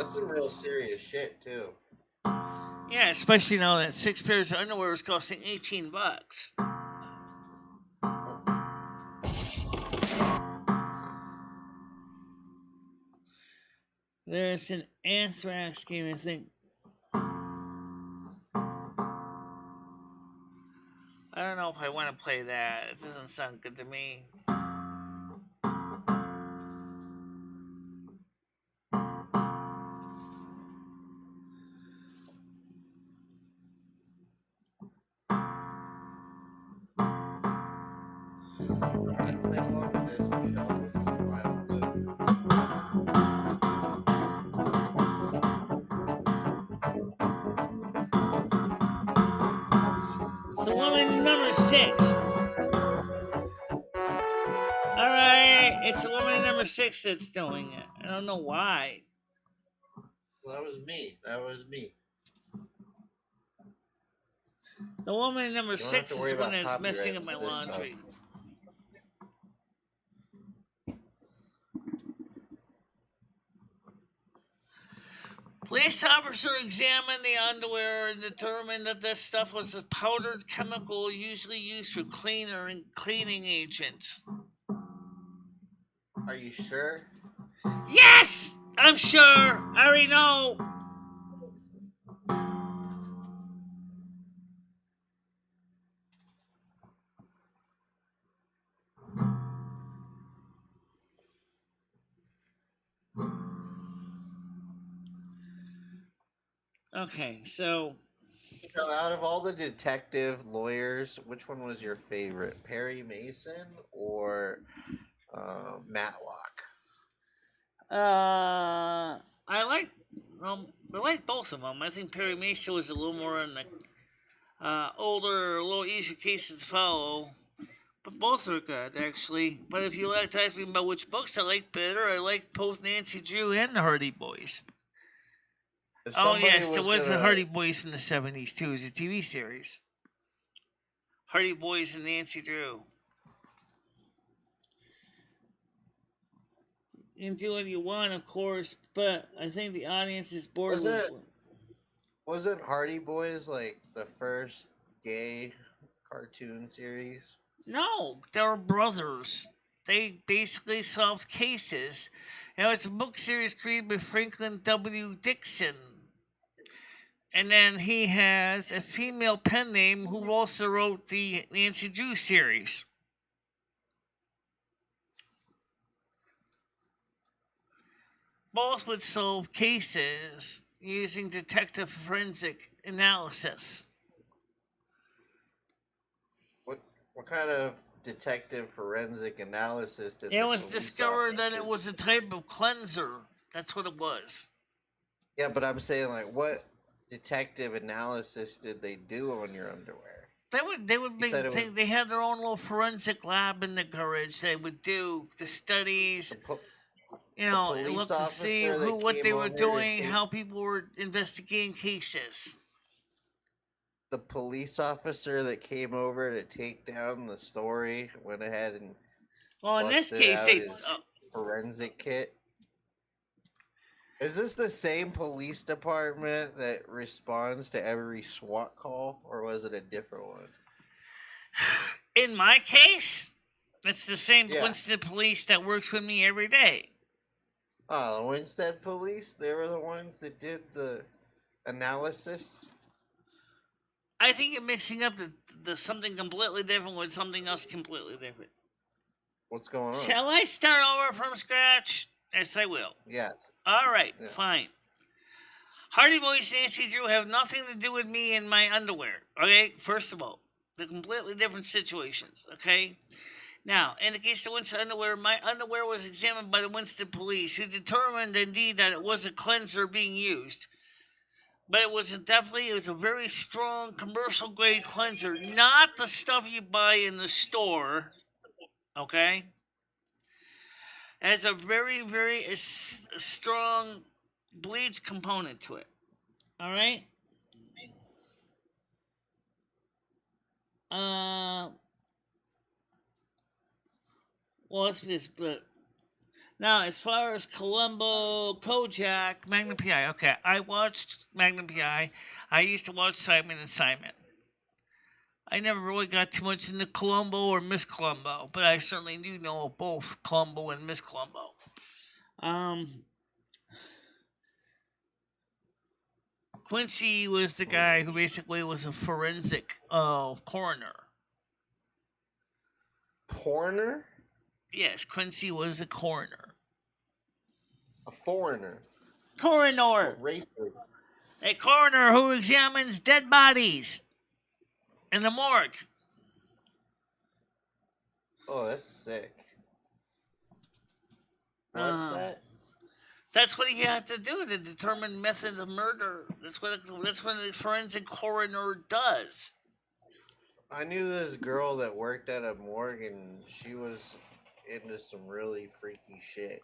That's some real serious shit too. Yeah, especially now that 6 pairs of underwear is costing $18. There's an Anthrax game, I think. I don't know if I want to play that. It doesn't sound good to me. Play along with this, Michelle. This is wild. So woman number 6. Alright, it's woman number 6 that's doing it. I don't know why. Well, that was me. That was me. The woman number You don't 6 have to worry is the one about that's messing up copyrights my for this stuff. laundry. Police officer examined the underwear and determined that this stuff was a powdered chemical usually used for cleaner and cleaning agent. Are you sure? Yes! I'm sure! I already know! Okay, so Out of all the detective lawyers, which one was your favorite? Perry Mason or Matlock? I like both of them. I think Perry Mason was a little more on the older, a little easier cases to follow. But both are good, actually. But if you like to ask me about which books I like better, I like both Nancy Drew and the Hardy Boys. Oh, yes, there was the Hardy Boys in the 70s, too. It was a TV series. Hardy Boys and Nancy Drew. You can do what you want, of course, but I think the audience is bored with... Wasn't Hardy Boys like the first gay cartoon series? No, they were brothers. They basically solved cases. It was a book series created by Franklin W. Dixon. And then he has a female pen name who also wrote the Nancy Drew series. Both would solve cases using detective forensic analysis. What kind of detective forensic analysis did it was discovered that it was a type of cleanser. That's what it was. Yeah, but I'm saying, like, what detective analysis did they do on your underwear? They would make they had their own little forensic lab in the garage. They would do the studies, and look to see what they were doing, how people were investigating cases. The police officer that came over to take down the story went ahead and in this case, they forensic kit. Is this the same police department that responds to every SWAT call, or was it a different one? In my case, it's the same Winston police that works with me every day. Oh, the Winston police? They were the ones that did the analysis? I think you're mixing up the something completely different with something else completely different. What's going on? Shall I start over from scratch? Yes, I will. Yes. All right, fine. Hardy Boys and Nancy Drew have nothing to do with me and my underwear. Okay, first of all, they're completely different situations. Okay. Now, in the case of Winston underwear, my underwear was examined by the Winston police, who determined indeed that it was a cleanser being used. But it was a very strong commercial grade cleanser, not the stuff you buy in the store. Okay? It has a very, very strong bleach component to it. All right? Well, it's because, but Now, as far as Columbo, Kojak, Magnum PI, okay, I watched Magnum PI. I used to watch Simon and Simon. I never really got too much into Columbo or Miss Columbo, but I certainly do know both Columbo and Miss Columbo. Quincy was the guy who basically was a forensic coroner. Coroner? Yes, Quincy was a coroner. A foreigner. Coroner. Racer. A coroner who examines dead bodies in the morgue. Oh, that's sick. What's that? That's what he had to do to determine methods of murder. That's what a forensic coroner does. I knew this girl that worked at a morgue, and she was into some really freaky shit.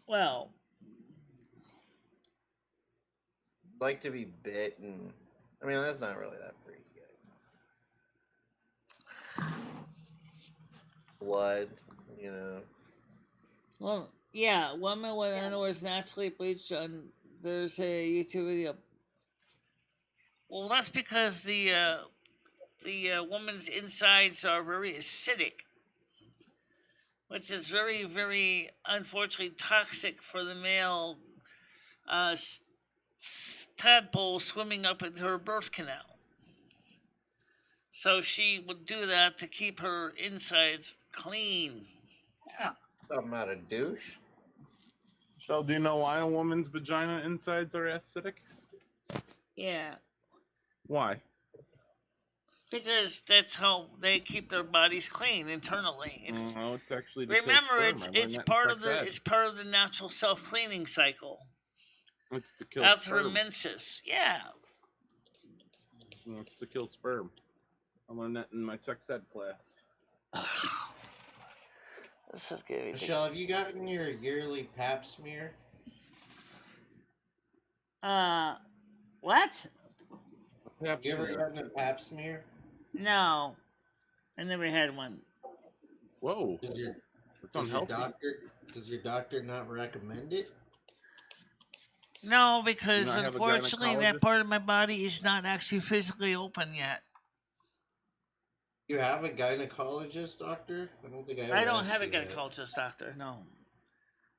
Well, like to be bit, and I mean that's not really that freaky. Blood, you know. Well, yeah, women with underwears naturally bleached. And there's a YouTube video. Well, that's because the woman's insides are very acidic, which is very, very unfortunately toxic for the male tadpole swimming up into her birth canal. So she would do that to keep her insides clean. Yeah. I'm not a douche. Michelle, do you know why a woman's vagina insides are acidic? Yeah. Why? Because that's how they keep their bodies clean internally. No, it's actually to remember kill sperm. it's part of the natural self cleaning cycle. It's to kill After sperm. menses, yeah. It's to kill sperm. I learned that in my sex ed class. This is good. Michelle, have you gotten your yearly pap smear? What? You ever gotten a pap smear? No, I never had one. Whoa. Does your doctor not recommend it? No, because unfortunately that part of my body is not actually physically open yet. You have a gynecologist, doctor? I don't think I don't have a gynecologist, doctor, no.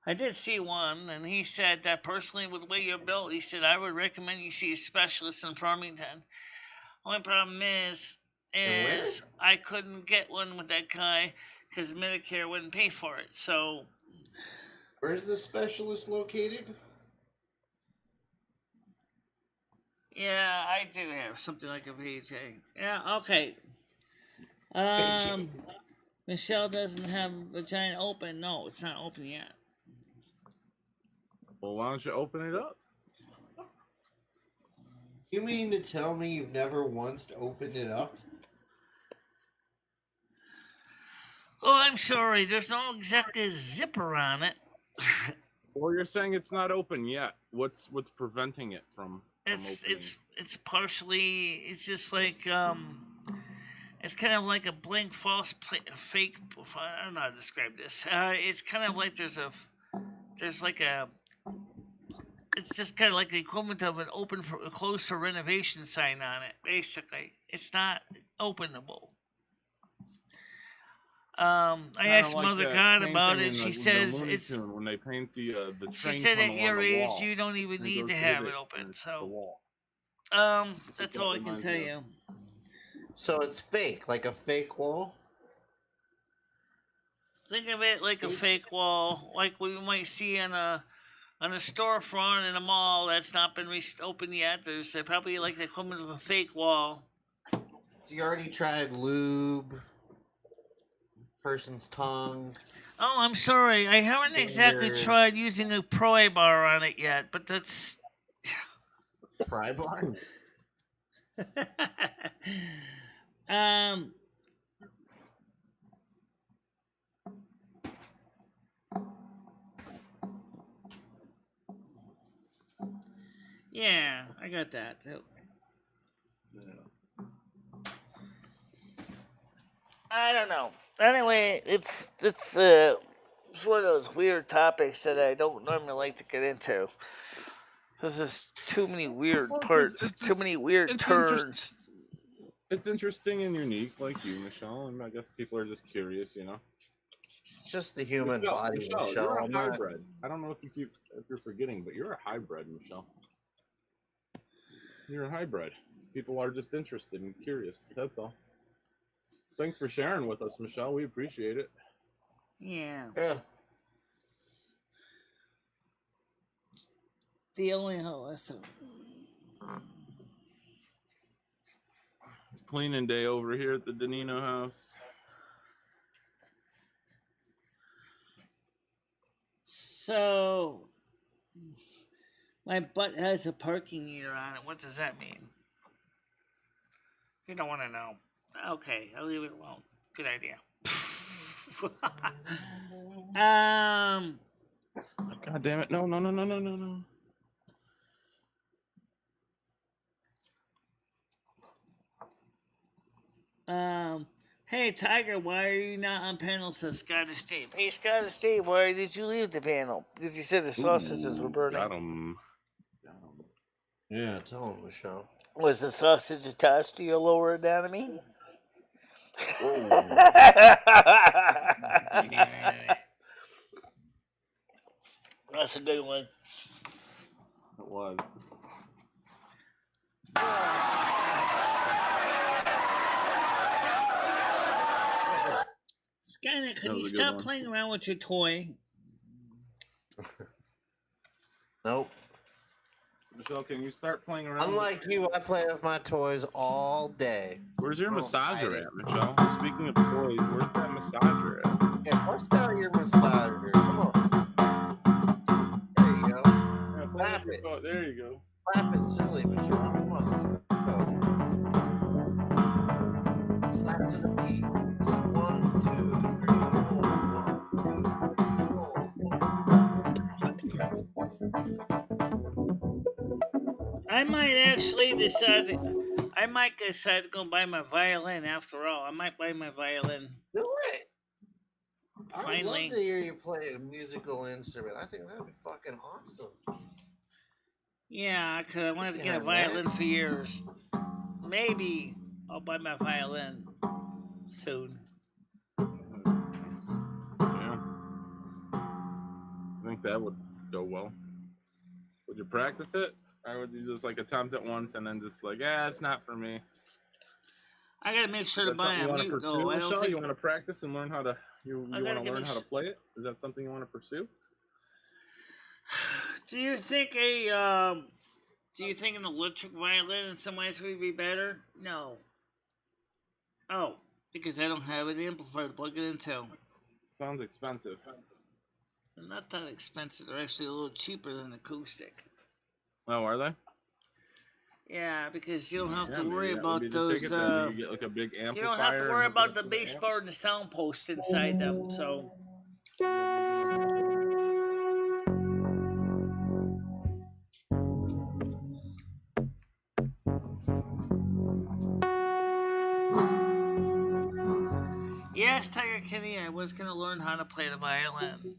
I did see one, and he said that personally, with the way you're built, he said, I would recommend you see a specialist in Farmington. Only problem is I couldn't get one with that guy because Medicare wouldn't pay for it, so... Where's the specialist located? Yeah, I do have something like a VJ. Yeah, okay. Michelle doesn't have vagina open. No, it's not open yet. Well, why don't you open it up? You mean to tell me you've never once opened it up? Oh, I'm sorry. There's no exactly zipper on it. Well, you're saying it's not open yet. What's preventing it from It's opening? it's partially. It's just like It's kind of like a blank, false, fake. I don't know how to describe this. It's kind of like there's like a. It's just kind of like the equivalent of an closed for renovation sign on it. Basically, it's not openable. I asked Mother God about it. She says it's when they paint the train. She said at your age you don't even need to have it open. So, that's all I can tell you. So it's fake, like a fake wall? Think of it like a fake wall, like we might see on a storefront in a mall that's not been opened yet. There's probably like the equivalent of a fake wall. So you already tried lube, person's tongue. Oh, I'm sorry. I haven't exactly tried using a pry bar on it yet, but that's... Pry bar? Yeah, I got that too. I don't know. Anyway, it's one of those weird topics that I don't normally like to get into. There's just too many weird parts, too many weird turns. It's interesting and unique, like you, Michelle, and I guess people are just curious, you know. It's just the human body, Michelle. Michelle. You're a hybrid. I don't know if you're forgetting, but you're a hybrid, Michelle. You're a hybrid. People are just interested and curious. That's all. Thanks for sharing with us, Michelle. We appreciate it. Yeah. Yeah. The only host. It's cleaning day over here at the Danino house. So, my butt has a parking meter on it. What does that mean? You don't want to know. Okay, I'll leave it alone. Good idea. God damn it. No. Hey, Tiger, why are you not on panel, says Scottish Steve. Hey, Scottish Steve, why did you leave the panel? Because you said the sausages were burning. Got 'em. Yeah, tell him, Michelle. Was the sausage attached to your lower anatomy? That's a good one. It was. Skynet, can you stop playing around with your toy? Nope. Michelle, can you start playing around? Unlike you, I play with my toys all day. Where's your massager at, Michelle? Speaking of toys, where's that massager at? Yeah, bust out your massager. Come on. There you go. Yeah, Clap it. Oh, there you go. Clap it silly, Michelle. Come on, let's go. Slap to the beat. This is 1, 2, 3, 4. I might actually decide to go buy my violin after all. I might buy my violin. Do it. I would Finally. love to hear you play a musical instrument. I think that would be fucking awesome. Yeah, because I wanted to get a violin for years. Maybe I'll buy my violin soon. Yeah. I think that would go well. Would you practice it? Or would you just like attempt it once and then just like, it's not for me? I gotta make sure to buy a mute though. I don't Michelle, think you want to practice and learn how to learn how to play it? Is that something you want to pursue? Do you think an electric violin in some ways would be better? No. Oh, because I don't have an amplifier to plug it into. Sounds expensive. They're not that expensive. They're actually a little cheaper than acoustic. Oh, are they? Yeah, because you don't have to worry about you those. get like a big amplifier. You don't have to worry about the bass bar and the sound post inside them. So. Yes, Tiger Kitty, I was going to learn how to play the violin.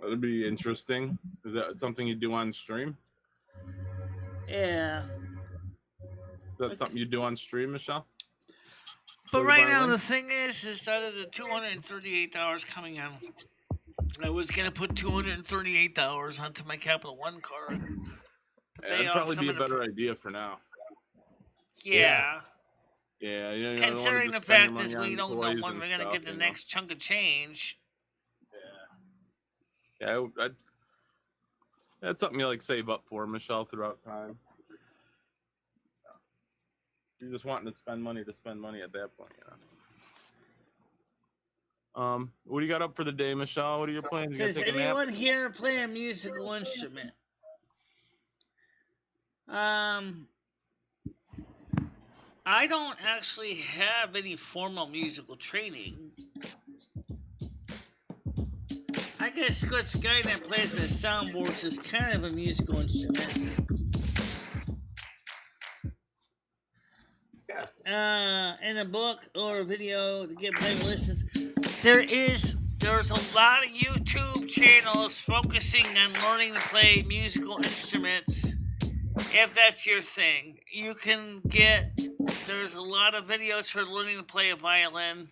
That'd be interesting. Is that something you do on stream? Yeah. Is that something you do on stream, Michelle? But right now, the thing is out of the $238 coming in, I was going to put $238 onto my Capital One card. That'd probably be a better idea for now. Yeah. Yeah, you know, considering the fact is we don't know when we're going to get the next chunk of change. Yeah, that's something you like save up for, Michelle, throughout time. You're just wanting to spend money at that point, you know. What do you got up for the day, Michelle? What are your plans? Does anyone here play a musical instrument? I don't actually have any formal musical training. I guess what Skynet plays with soundboards is kind of a musical instrument. in a book or a video to get private lessons. There's a lot of YouTube channels focusing on learning to play musical instruments. If that's your thing, you can get. There's a lot of videos for learning to play a violin.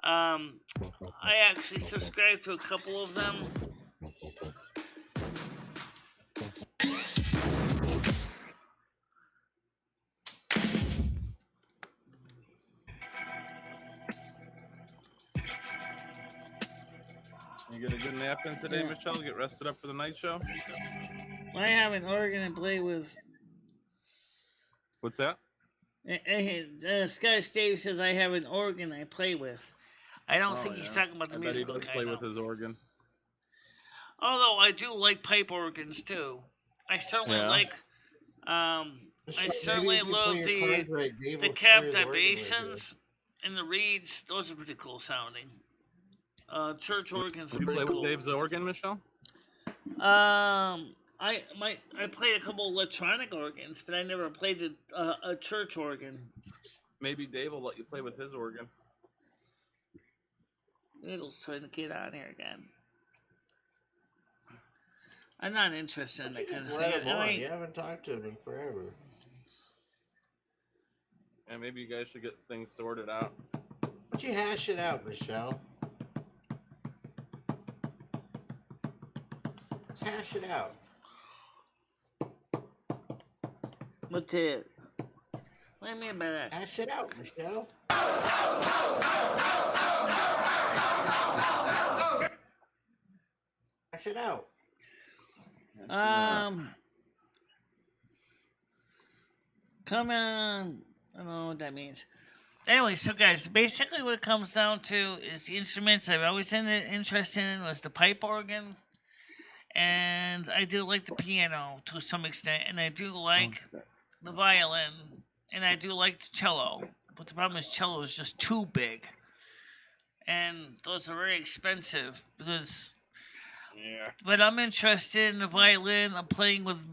I actually subscribe to a couple of them. You get a good nap in today, Yeah. Michelle? Get rested up for the night show? I have an organ to play with. What's that? Scottish Dave says I have an organ I play with. I don't think he's talking about the I bet he musical does guy. play No. with his organ. Although I do like pipe organs too. I certainly like. I certainly love the cabinet basins and the reeds. Those are pretty cool sounding. Church organs are You pretty play cool. with Dave's organ, Michelle? I played a couple electronic organs, but I never played a church organ. Maybe Dave will let you play with his organ. Noodle's trying to get on here again. I'm not interested in that kind of Let thing. him on. You haven't talked to him in forever. Yeah, maybe you guys should get things sorted out. Why don't you hash it out, Michelle? Let's hash it out. What's it? What do you mean by that? Hash it out, Michelle. Hash it out. Come on. I don't know what that means. Anyway, so guys, basically what it comes down to is the instruments I've always been interested in was the pipe organ. And I do like the piano to some extent. And I do like the violin. And I do like the cello. But the problem is cello is just too big. And those are very expensive because... Yeah. But I'm interested in the violin. I'm playing with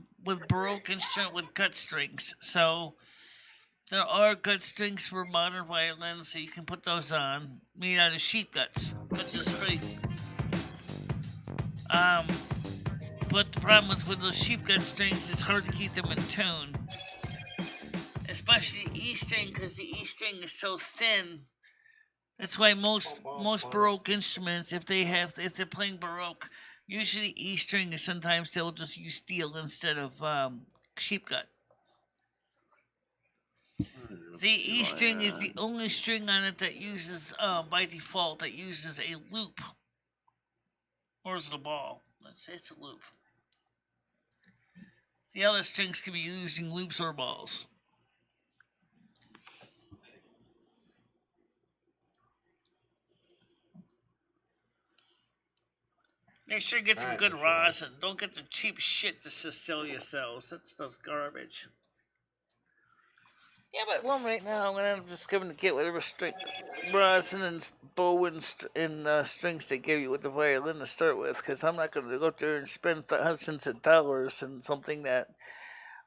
Baroque instrument with gut strings. So there are gut strings for modern violins, so you can put those on. Made out of sheep guts, which is free. But the problem with those sheep gut strings, it's hard to keep them in tune. Especially the E string, because the E string is so thin. That's why most Baroque instruments, if they're playing Baroque, usually E string, and sometimes they'll just use steel instead of sheep gut. The E string is the only string on it that uses, by default, that uses a loop. Or is it a ball? Let's say it's a loop. The other strings can be using loops or balls. Make sure you get some good rosin. Don't get the cheap shit the Cecilia sells. That stuff's garbage. Yeah, but one right now, I'm just going to get whatever rosin and bow and strings they give you with the violin to start with, because I'm not going to go up there and spend thousands of dollars on something that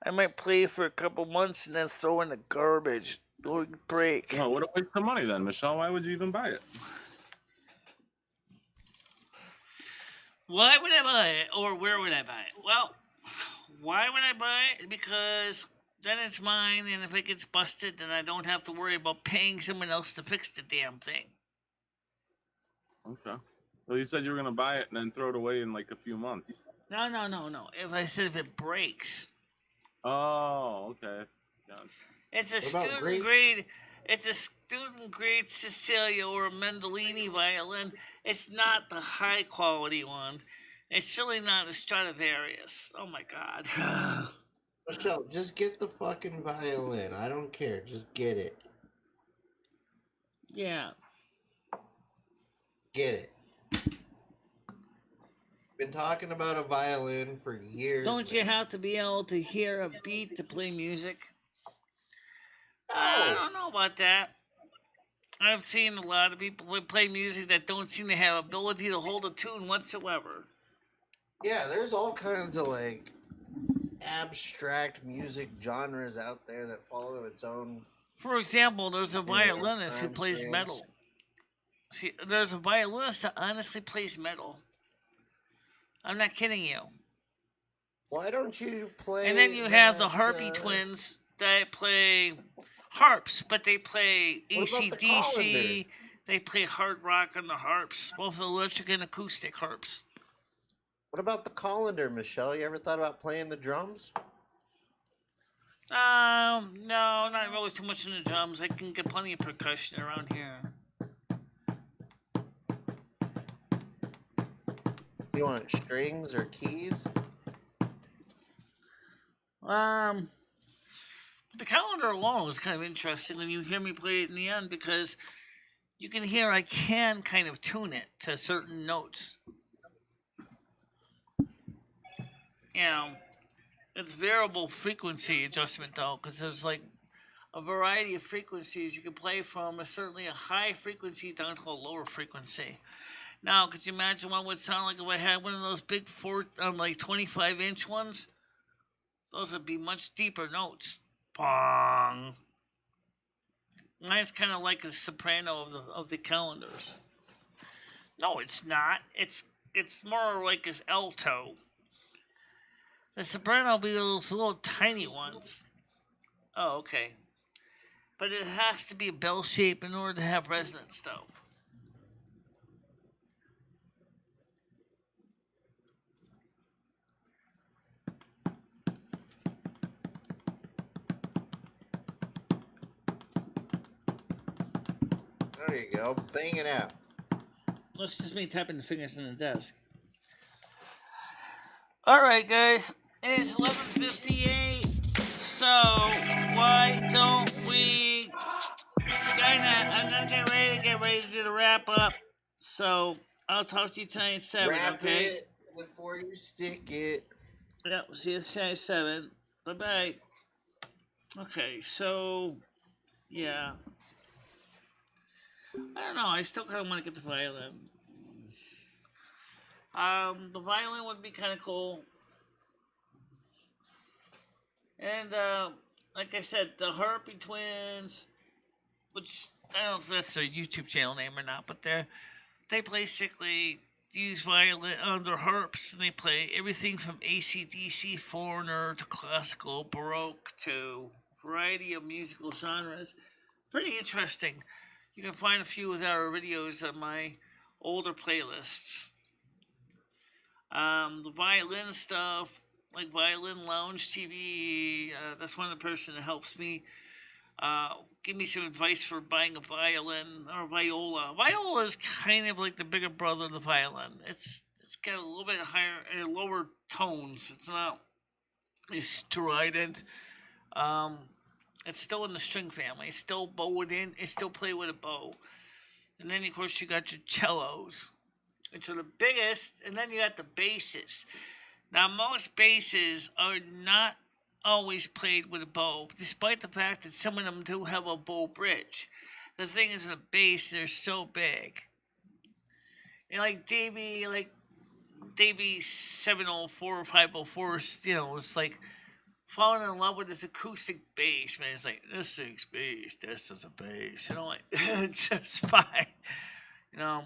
I might play for a couple months and then throw in the garbage or break. Oh, what a waste of money then, Michelle. Why would you even buy it? Why would I buy it, or where would I buy it? Well, why would I buy it? Because then it's mine, and if it gets busted, then I don't have to worry about paying someone else to fix the damn thing. Okay. Well, you said you were going to buy it and then throw it away in like a few months. No. If it breaks. Oh, okay. Gotcha. It's a student grade. It's a student grade Cecilia or a Mendolini violin. It's not the high quality one. It's certainly not a Stradivarius. Oh my god. Michelle, just get the fucking violin. I don't care. Just get it. Yeah. Get it. Been talking about a violin for years. Don't you have to be able to hear a beat to play music? No. I don't know about that. I've seen a lot of people play music that don't seem to have ability to hold a tune whatsoever. Yeah, there's all kinds of like abstract music genres out there that follow its own For example, there's a Yeah, violinist who time plays streams. metal. See, there's a violinist that honestly plays metal. I'm not kidding you. Why don't you play? And then you have the that, Harpy twins that play harps, but they play What about the AC/DC. They play hard rock on the harps, both electric and acoustic harps. What about the colander, Michelle? You ever thought about playing the drums? No, not really too much in the drums. I can get plenty of percussion around here. You want strings or keys? The calendar alone is kind of interesting when you hear me play it in the end because you can hear I can kind of tune it to certain notes. You know, it's variable frequency adjustment though, because there's like a variety of frequencies you can play from, certainly a high frequency down to a lower frequency. Now, could you imagine what it would sound like if I had one of those big 25-inch ones? Those would be much deeper notes. Bong. Mine's kind of like a soprano of the calendars. No, it's not. It's more like an alto. The soprano will be those little tiny ones. Oh, okay. But it has to be a bell shape in order to have resonance, though. There you go. Bang it out. That's just me tapping the fingers on the desk. All right, guys. It's 11:58. So why don't we? I'm gonna get ready to do the wrap up. So I'll talk to you tonight at 7. Wrap Okay. it before you stick it. Yeah. We'll see you tonight at 7. Bye bye. Okay. So yeah. I don't know. I still kind of want to get the violin. The violin would be kind of cool. And like I said, the Harpy twins, which I don't know if that's their YouTube channel name or not, but they basically use violin on their harps, and they play everything from AC/DC, Foreigner to classical, Baroque to a variety of musical genres. Pretty interesting. You can find a few of our videos on my older playlists. The violin stuff, like Violin Lounge TV, that's one of the person that helps me give me some advice for buying a violin or viola. Viola is kind of like the bigger brother of the violin. It's got a little bit higher, lower tones. It's not as strident. It's still in the string family. It's still bowed in. It's still play with a bow. And then, of course, you got your cellos, which are the biggest. And then you got the basses. Now, most basses are not always played with a bow, despite the fact that some of them do have a bow bridge. The thing is, the bass, they're so big. And like Davey 704 or 504, you know, it's like falling in love with this acoustic bass, man. It's like, this thing's bass, this is a bass, you know, like, it's just fine, you know.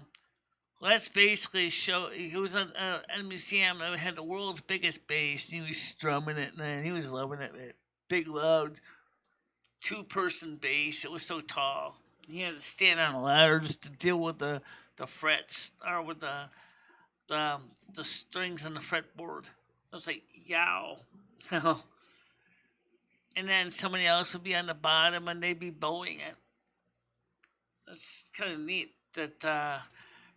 Let's basically show, he was at a museum that had the world's biggest bass, and he was strumming it, man, he was loving it, man. Big, loud, 2-person bass, it was so tall. He had to stand on a ladder just to deal with the frets, or with the strings on the fretboard. I was like, yow. And then somebody else would be on the bottom and they'd be bowing it. That's kind of neat. That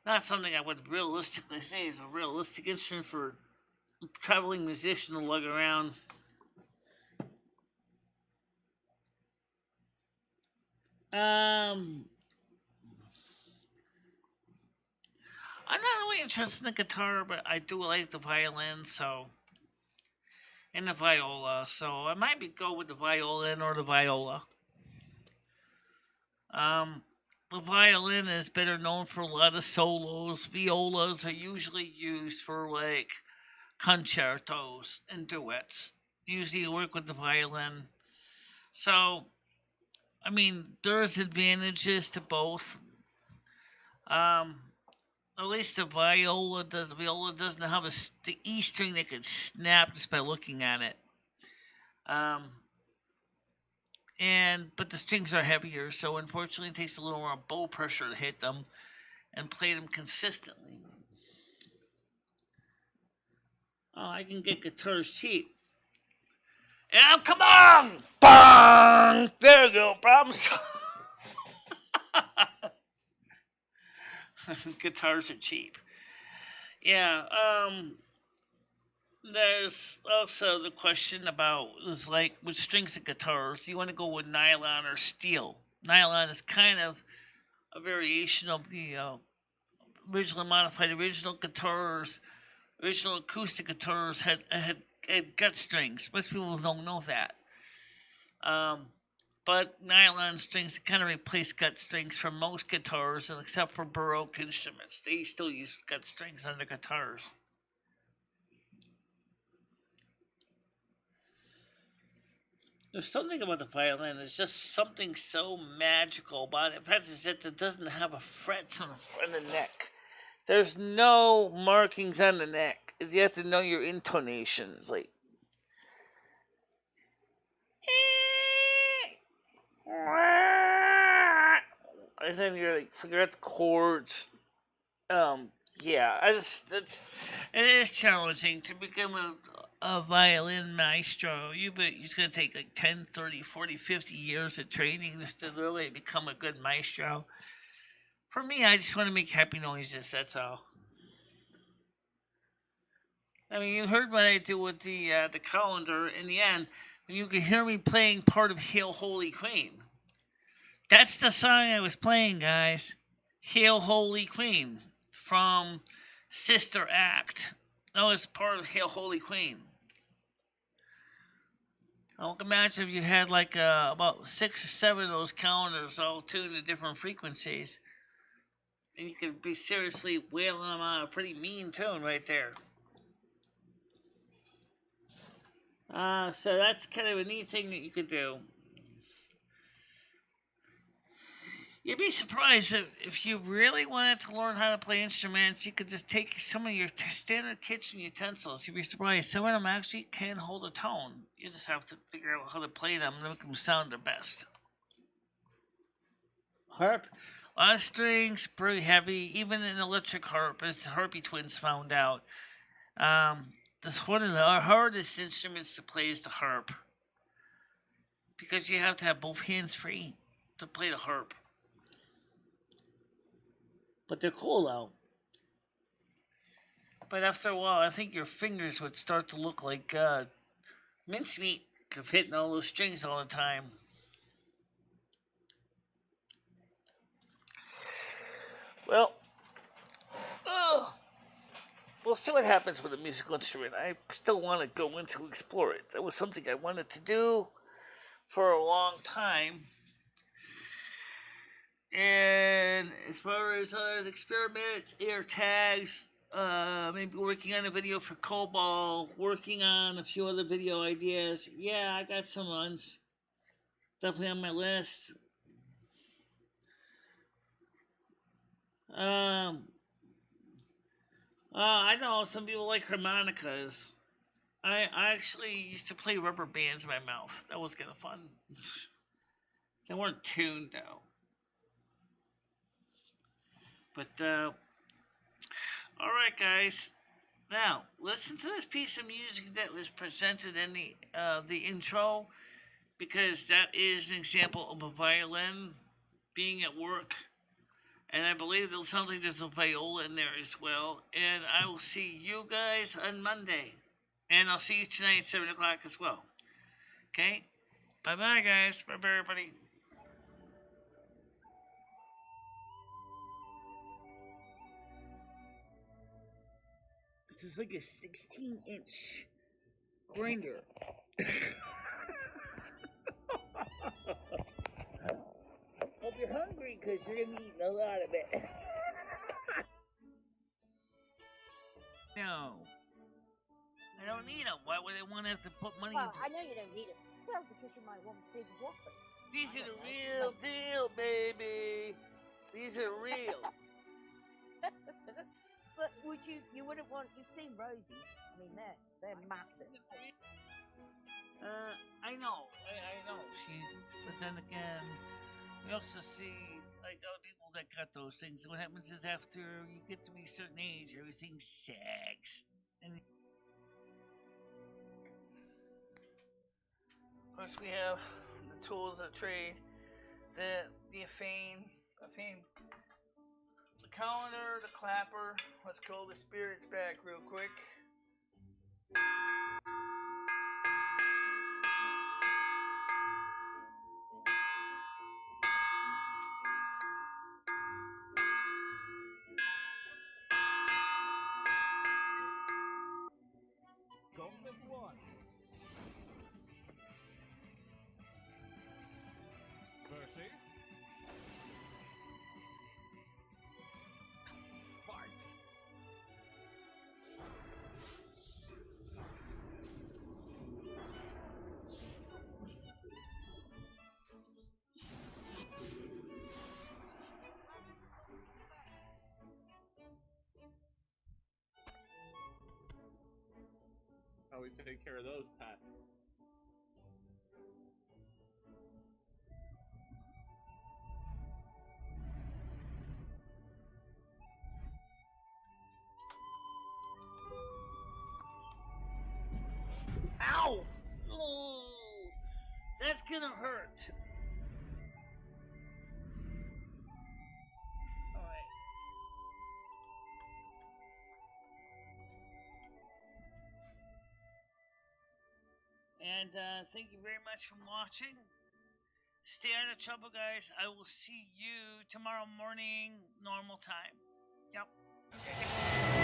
not something I would realistically say is a realistic instrument for a traveling musician to lug around. I'm not really interested in the guitar, but I do like the violin, so, and the viola, so I might go with the violin or the viola. The violin is better known for a lot of solos. Violas are usually used for like concertos and duets. Usually you work with the violin. So I mean, there's advantages to both. At least the viola does. The viola doesn't have the E string that can snap just by looking at it. But the strings are heavier, so unfortunately, it takes a little more bow pressure to hit them and play them consistently. Oh, I can get guitars cheap. Yeah, come on! Bang! There you go, problem solved. Guitars are cheap. Yeah, there's also the question about is like with strings and guitars, you want to go with nylon or steel. Nylon is kind of a variation of the original guitars. Original acoustic guitars had gut strings. Most people don't know that. But nylon strings kind of replace gut strings for most guitars, and except for Baroque instruments, they still use gut strings on their guitars. There's something about the violin. There's just something so magical about it. In fact, it's that it doesn't have a frets on the front of the neck. There's no markings on the neck. You have to know your intonations. Like, and then you're like figure out the chords. Yeah, it is challenging to become a violin maestro. It's going to take like 10, 30, 40, 50 years of training just to really become a good maestro. For me, I just want to make happy noises, that's all. I mean, you heard what I do with the calendar in the end, when you could hear me playing part of Hail Holy Queen. That's the song I was playing, guys. Hail Holy Queen from Sister Act. That was part of Hail Holy Queen. I can imagine if you had like about 6 or 7 of those calendars all tuned to different frequencies. And you could be seriously wailing them on a pretty mean tune right there. So that's kind of a neat thing that you could do. You'd be surprised if you really wanted to learn how to play instruments, you could just take some of your standard kitchen utensils. You'd be surprised. Some of them actually can hold a tone. You just have to figure out how to play them and make them sound the best. Harp, a lot of strings, pretty heavy. Even an electric harp, as the Harpy twins found out. That's one of the hardest instruments to play is the harp. Because you have to have both hands free to play the harp. But they're cool though. But after a while, I think your fingers would start to look like mincemeat of hitting all those strings all the time. Well, we'll see what happens with a musical instrument. I still want to go in to explore it. That was something I wanted to do for a long time. And as far as other experiments, air tags, maybe working on a video for COBOL, working on a few other video ideas. Yeah, I got some ones. Definitely on my list. I know some people like harmonicas. I actually used to play rubber bands in my mouth. That was kind of fun. They weren't tuned though. But, alright guys, now, listen to this piece of music that was presented in the intro, because that is an example of a violin being at work, and I believe it sounds like there's a viola in there as well, and I will see you guys on Monday, and I'll see you tonight at 7 o'clock as well. Okay? Bye-bye, guys. Bye-bye, everybody. This is like a 16-inch grinder. Hope you're hungry because you're going to be eating a lot of it. No. I don't need them. Why would I want to have to put money Well, into I know you don't need it. Well, because you might want big whoppers. These are the real deal, baby. These are real. But you wouldn't want, you've seen Rosie's. I mean, they're massive. I know. But then again, we also see like other people that got those things. What happens is after you get to be a certain age, everything sags. And of course, we have the tools of trade, the affane, the calendar, the clapper. Let's call the spirits back real quick. Golden one. Versus. Fight. That's how we take care of those pests. Ow! Oh, that's gonna hurt. All right. And thank you very much for watching. Stay out of trouble, guys. I will see you tomorrow morning, normal time. Yep. Okay.